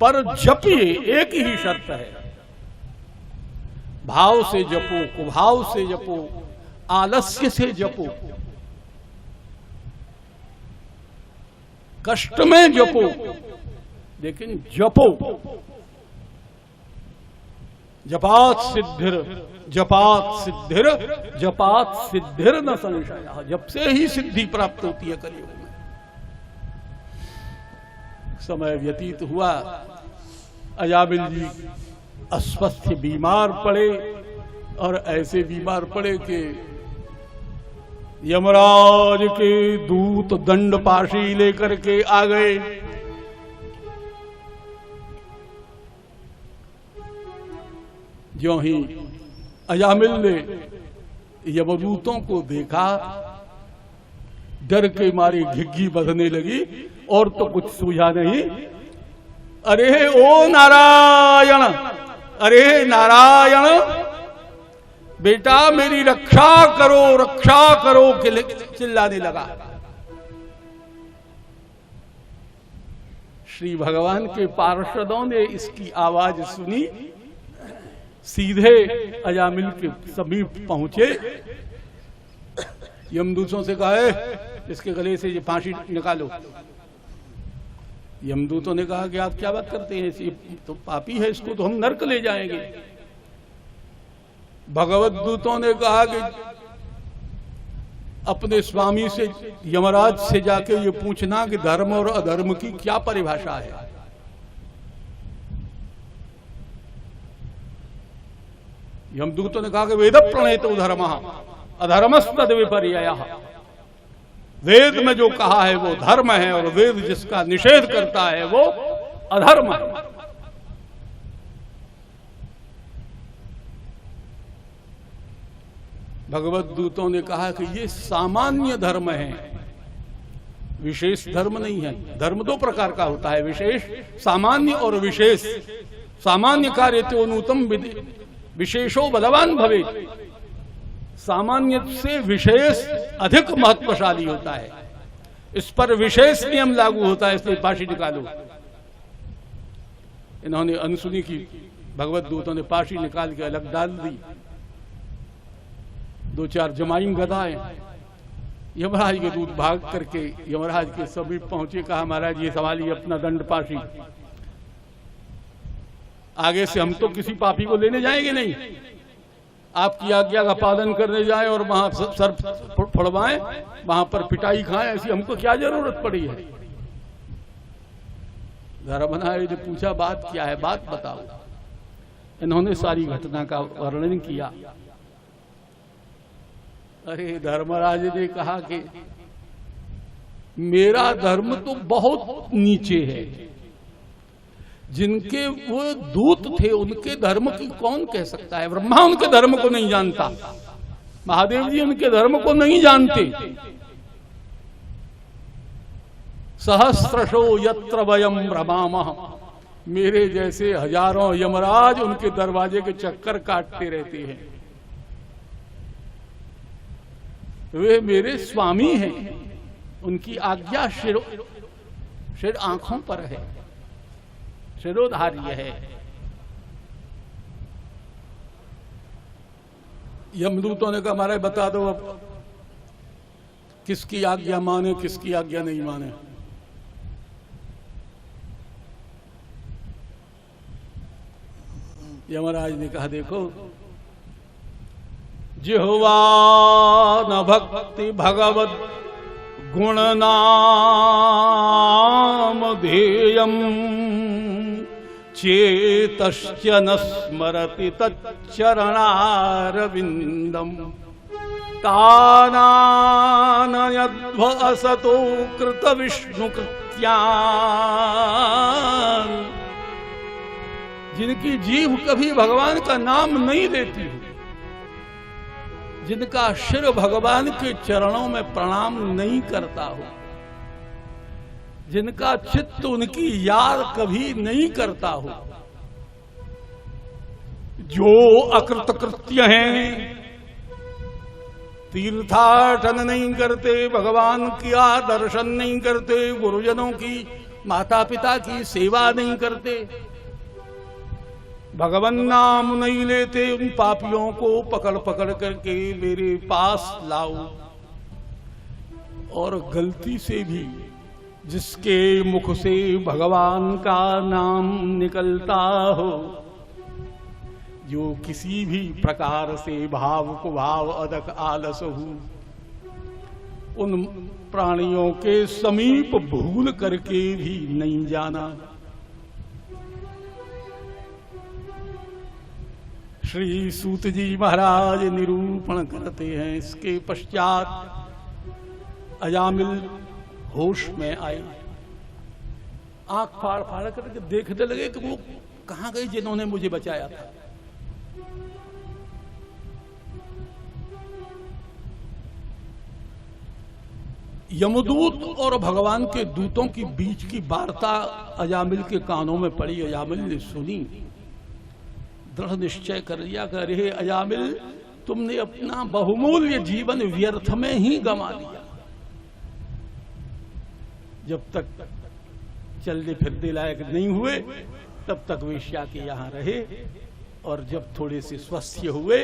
पर जपिए, एक ही शर्त है, भाव से जपो, कुभाव से जपो, आलस्य से जपो, कष्ट में जपो, लेकिन जपो। जपात सिद्धिर, जपात सिद्धिर, जपात सिद्धिर न संशय। जप से ही सिद्धि प्राप्त होती है कलियुग में। समय व्यतीत हुआ, अजामिल जी अस्वस्थ बीमार पड़े, और ऐसे बीमार पड़े कि यमराज के दूत दंड पाशी लेकर के आ गए। ज्यों ही अजामिल ने यमदूतों को देखा, डर के मारी घिग्गी बंधने लगी, और तो कुछ सूझा नहीं। अरे ओ नारायण, अरे नारायण, बेटा मेरी रक्षा करो के चिल्लाने लगा। श्री भगवान के पार्षदों ने इसकी आवाज सुनी, सीधे अजामिल के समीप पहुंचे, यमदूतों से कहा इसके गले से ये फांसी निकालो। यमदूतों ने कहा कि आप क्या बात करते हैं, ये तो पापी है, इसको तो हम नरक ले जाएंगे। भगवत दूतों ने कहा कि अपने स्वामी से, यमराज से जाके ये पूछना कि धर्म और अधर्म की क्या परिभाषा है। यमदूतों ने कहा कि वेद प्रणेतो धर्म अधर्मस्तद विपर्ययः। वेद में जो कहा है वो धर्म है, और वेद जिसका निषेध करता है वो अधर्म है। भगवत दूतों ने कहा कि ये सामान्य धर्म है, विशेष धर्म नहीं है। धर्म दो प्रकार का होता है, विशेष, सामान्य और विशेष। सामान्य कार्य तो नूतम विशेषो बलवान भवे। सामान्य से विशेष अधिक महत्वशाली होता है, इस पर विशेष नियम लागू होता है, इसलिए पाशी निकालो। इन्होंने अनसुनी की, भगवत दूतों ने पाशी निकाल के अलग डाल दी। दो चार जमाईम गधाएं, यमराज के दूत भाग करके यमराज के समीप पहुंचे, कहा महाराज ये सवाल ही अपना दंड पाशी, आगे से हम तो किसी पापी को लेने जाएंगे नहीं, आपकी आज्ञा का पालन करने जाएं और वहां सर फड़वाएं, वहां पर पिटाई खाएं, ऐसी हमको क्या जरूरत पड़ी है। धर्मनाय ने पूछा बात क्या है, बात बताओ। इन्होंने सारी घटना का वर्णन किया। अरे धर्मराज ने कहा कि मेरा धर्म तो बहुत नीचे है, जिनके वो दूत थे उनके धर्म की कौन कह सकता है। ब्रह्मा उनके धर्म को नहीं जानता, महादेव जी उनके धर्म को नहीं जानते। सहस्रशो यत्र वयम रमामः, मेरे जैसे हजारों यमराज उनके दरवाजे के चक्कर काटते रहते हैं। वे मेरे स्वामी हैं, उनकी आज्ञा शिर आंखों पर है, शिरोधार्य है। यमदूतों ने कहा महाराज बता दो अब किसकी आज्ञा माने, किसकी आज्ञा नहीं माने। यमराज ने कहा, देखो जिह्वा न भक्ति भगवद गुण नाम ध्येयम चेतश्च न स्मरति तच्चरणारविंदम तानानयध्व असतो कृत विष्णु कृत्यान। जिनकी जीभ कभी भगवान का नाम नहीं लेती हो, जिनका सिर भगवान के चरणों में प्रणाम नहीं करता हो, जिनका चित्त उनकी याद कभी नहीं करता हो, जो अकृत कृत्य हैं, तीर्थाटन नहीं करते, भगवान का दर्शन नहीं करते, गुरुजनों की माता पिता की सेवा नहीं करते, भगवान नाम नहीं लेते, उन पापियों को पकड़ पकड़ करके मेरे पास लाओ। और गलती से भी जिसके मुख से भगवान का नाम निकलता हो, जो किसी भी प्रकार से भाव को भाव अदक आलस हो, उन प्राणियों के समीप भूल करके भी नहीं जाना। श्री सूत जी महाराज निरूपण करते हैं। इसके पश्चात अजामिल होश में आए, आंख फाड़ फाड़ करके देखने लगे कि वो कहां गए जिन्होंने मुझे बचाया था। यमदूत और भगवान के दूतों की बीच की वार्ता अजामिल के कानों में पड़ी। अजामिल ने सुनी, दृढ़ निश्चय कर लिया कि अरे अजामिल, तुमने अपना बहुमूल्य जीवन व्यर्थ में ही गंवा दिया। जब तक चलने फिरने लायक नहीं हुए तब तक वेश्या के यहां रहे, और जब थोड़े से स्वस्थ हुए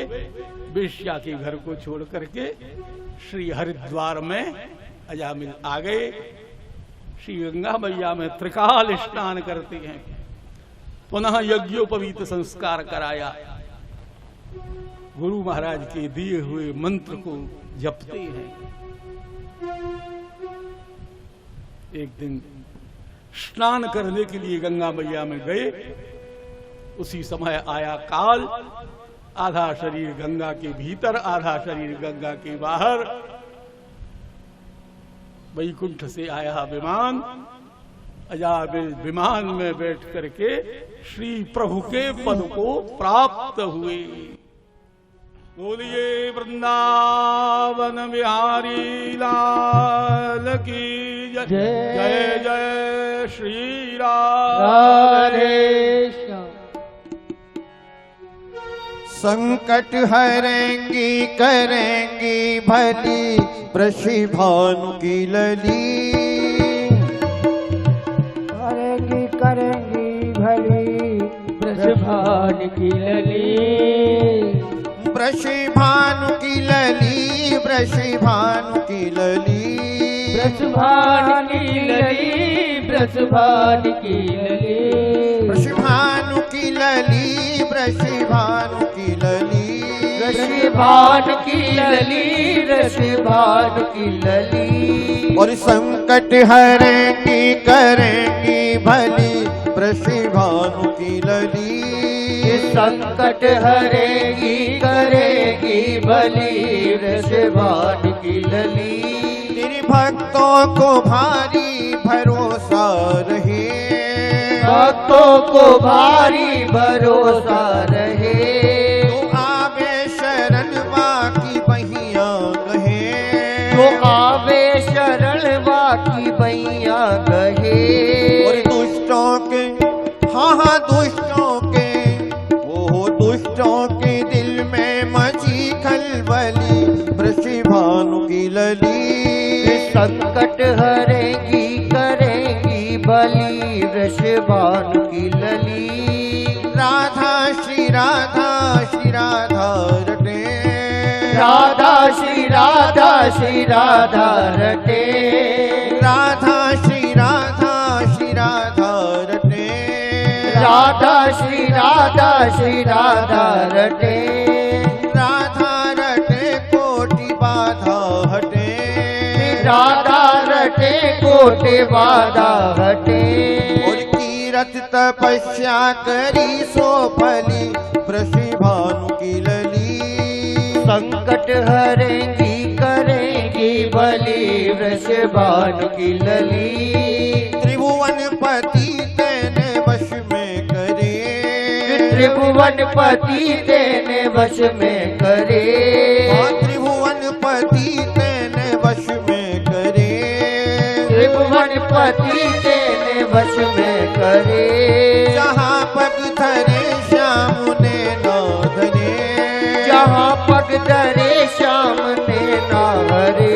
वेश्या के घर को छोड़ करके श्री हरिद्वार में अजामिल आ गए। श्री गंगा मैया में त्रिकाल स्नान करते हैं, पुनः यज्ञोपवीत संस्कार कराया, गुरु महाराज के दिए हुए मंत्र को जपते हैं। एक दिन स्नान करने के लिए गंगा मैया में गए, उसी समय आया काल। आधा शरीर गंगा के भीतर, आधा शरीर गंगा के बाहर। वैकुंठ से आया विमान, अजामिल विमान में बैठ करके श्री प्रभु के पद को प्राप्त हुए। बोलिए वृंदावन बिहारी लाल की जय। जय जय श्री राधे। संकट हरेंगी करेंगी भली वृषभानु की लली। करेंगी भली वृषभानु की लली। वृषभानु की लली, वृषभानु की लली, वृषभानु की लली, वृषभानु की लली, वृषभानु की लली, वृषभानु की लली, वृषभानु की लली, वृषभानु की लली। और संकट हरेंगी करेंगी भली वृषभानु की लली। संकट हरेगी करेगी भली वृषभानु की लली। तेरे भक्तों को भारी भरोसा रहे, भक्तों को भारी भरोसा रहे। तो आवे शरण बाकी बहिया कहे, तो आवे शरण बाकी बैया कहे। और दुष्टों के हाँ दुष्टों के, वो दुष्टों के दिल में मची खलबली वृषभानु की लली। संकट हरेगी करेगी भली वृषभानु की लली। राधा श्री राधा, श्री राधा रटे, राधा श्री राधा श्री राधा रटे राधा श्री राधा श्री राधा रटे राधा श्री राधा श्री राधा रटे राधा रटे कोटि बाधा हटे राधा रटे कोटि बाधा हटे और कीरत तपस्या करी सो फली वृषभानु की लली संकट हरेंगी करेंगी भली वृषभानु की लली त्रिभुवन पति तेने वश में करे त्रिभुवन पति तेने वश में करे त्रिभुवन पति तेने वश में करे त्रिभुवन पति तेने वश में करे जहाँ पग धरे श्याम ने ना धरे जहाँ पग धरे श्याम ने ना हरे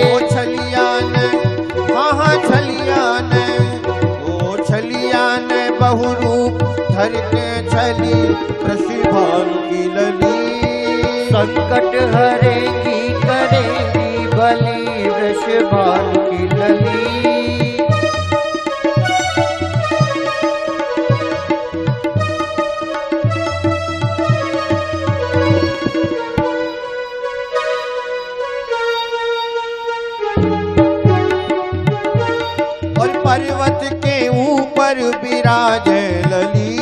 ओ छलिया ने हाँ छलिया ने ओ छलिया ने बहुरूप धर के छली वृषभानु की लली संकट हरेंगी करेंगी भली वृषभानु की लली और पर्वत के ऊपर विराजे लली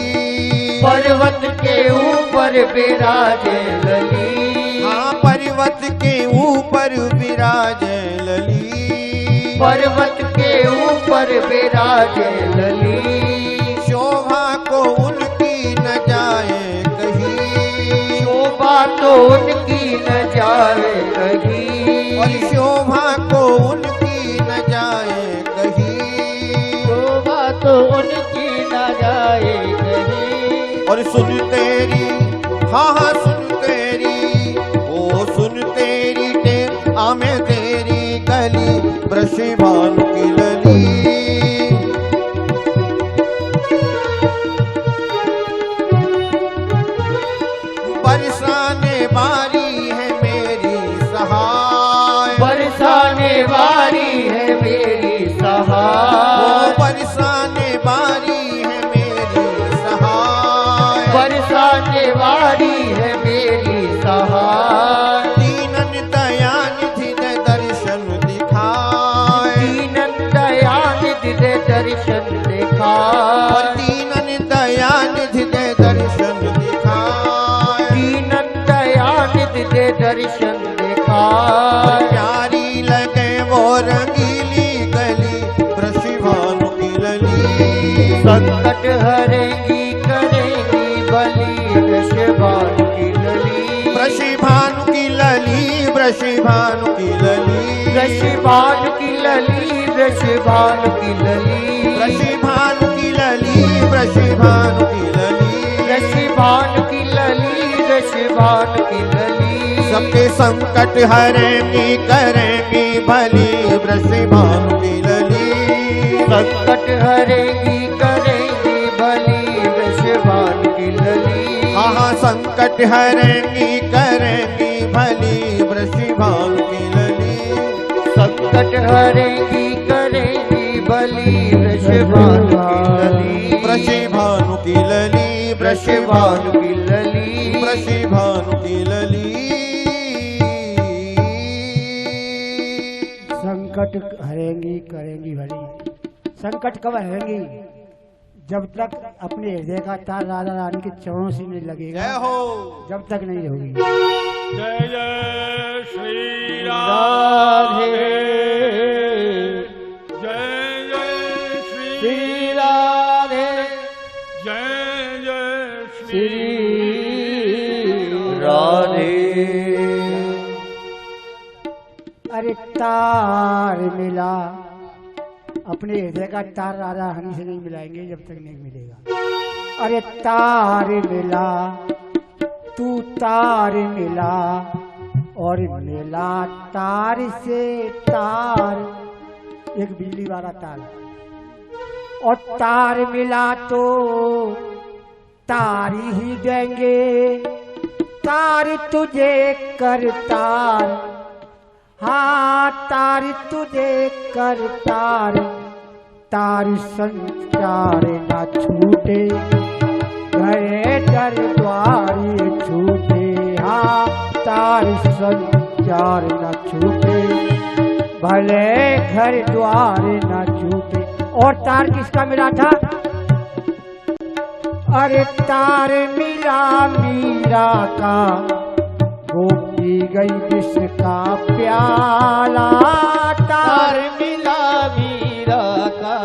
पर्वत के ऊपर विराजे लली हाँ पर्वत के ऊपर विराजे लली पर्वत के ऊपर विराजे लली शोभा को उनकी न जाए कहीं शोभा तो उनकी न जाए कहीं और शोभा को उनकी न जाए कहीं शोभा तो उनकी न जाए कहीं और सुन तेरी हाँ सुन तेरी ओ सुन तेरी टेर आमे तेरी गली वृषभानु की लली बरसाने वाली है मेरी सहाय बरसाने वाली है मेरी सहाय बरसाने वाली है मेरी सहाय बरसाने वाली है मेरी सहाय दीनन दयानिधि ने दर्शन दिखाए दीनन दयानिधि दे दर्शन और दिखाए दीनन दयानिधि ने दर्शन दिखाए दीनन दयानिधि दे दर्शन दिखाए प्यारी लगे वो रंगीली गली वृषभानु की लली संकट हरेंगी करेंगी भली वृषभानु की लली वृषभानु की लली वृषभानु की लली वृषभानु की लली वृषभानु की लली वृषभानु की लली वृषभानु की लली वृषभानु की लली वृषभानु की लली सबके संकट हरेंगी करेंगी भली वृषभानु की लली संकट हरेंगी करेंगी भली वृषभानु की लली हाँ संकट हरेंगी करेंगी भली वृषभानु की लली संकट हरेंगी करेंगी भली वृषभानु की लली वृषभानु की लली वृषभानु की लली वृषभानु की लली संकट हरेंगी करेंगी भली संकट कब हरेंगी जब तक अपने हृदय का तार राधा रानी के चरणों से नहीं लगेगा जय हो जब तक नहीं होगी जय जय श्री राधे जय जय श्री श्री राधे जय जय श्री राधे अरे तार मिला अपने हृदय का तार राधा रानी से नहीं मिलाएंगे जब तक नहीं मिलेगा अरे तार मिला तू तार मिला और मिला तार से तार एक बिजली वाला तार और तार मिला तो तार ही देंगे तार तुझे कर तार, हाँ तार तुझे कर तार, तार संचार न छूटे, घरे दर द्वार छूटे, हाँ तार संचार न छूटे, भले घर द्वार न छूटे। और तार किसका मिला था? अरे तार मिला मीरा का, वो पी गई विष का प्याला, तार मिला मीरा का,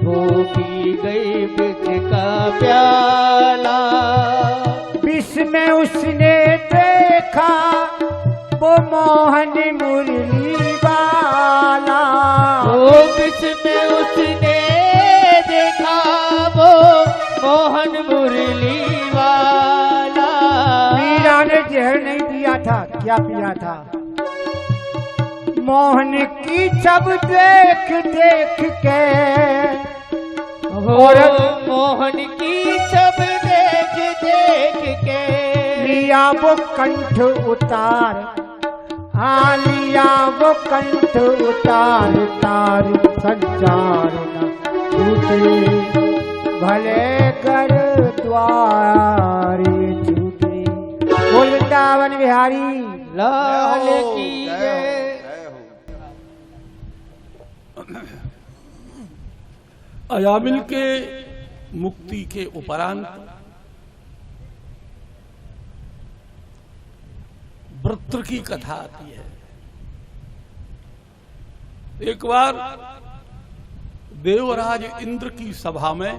वो पी गई विष का प्याला। विष में उसने देखा वो मोहन मुरली वाला, वो विष में उसने देखा वो मोहन मुरली वाला। मीरा ने जहर नहीं पिया था, क्या पिया था? मोहन की छब देख देख के, और मोहन की छब देख देख के, लिया वो कंठ उतार, हाँ लिया वो कंठ उतार, तार संचार न छूटे, भले कर द्वार छूटे। बोल वृंदावन बिहारी लाल की जय। अयामिल के मुक्ति के उपरांत वृत्र की कथा आती है। एक बार देवराज इंद्र की सभा में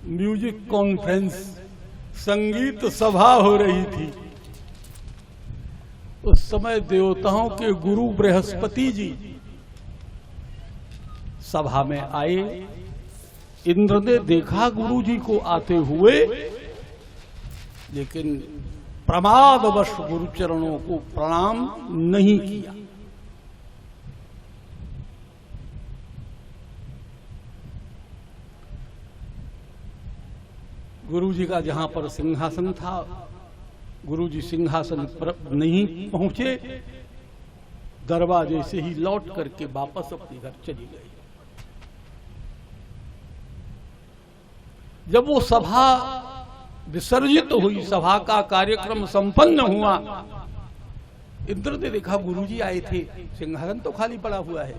म्यूजिक कॉन्फ्रेंस, संगीत सभा हो रही थी। उस समय देवताओं के गुरु बृहस्पति जी सभा में आए। इंद्र ने देखा गुरु जी को आते हुए, लेकिन प्रमादवश गुरु चरणों को प्रणाम नहीं किया। गुरु जी का जहां पर सिंहासन था, गुरु जी सिंहासन पर नहीं पहुंचे, दरवाजे से ही लौट करके वापस अपने घर चली गई। जब वो सभा विसर्जित हुई, सभा का कार्यक्रम संपन्न हुआ, इंद्र ने देखा गुरु जी आए थे, सिंहासन तो खाली पड़ा हुआ है।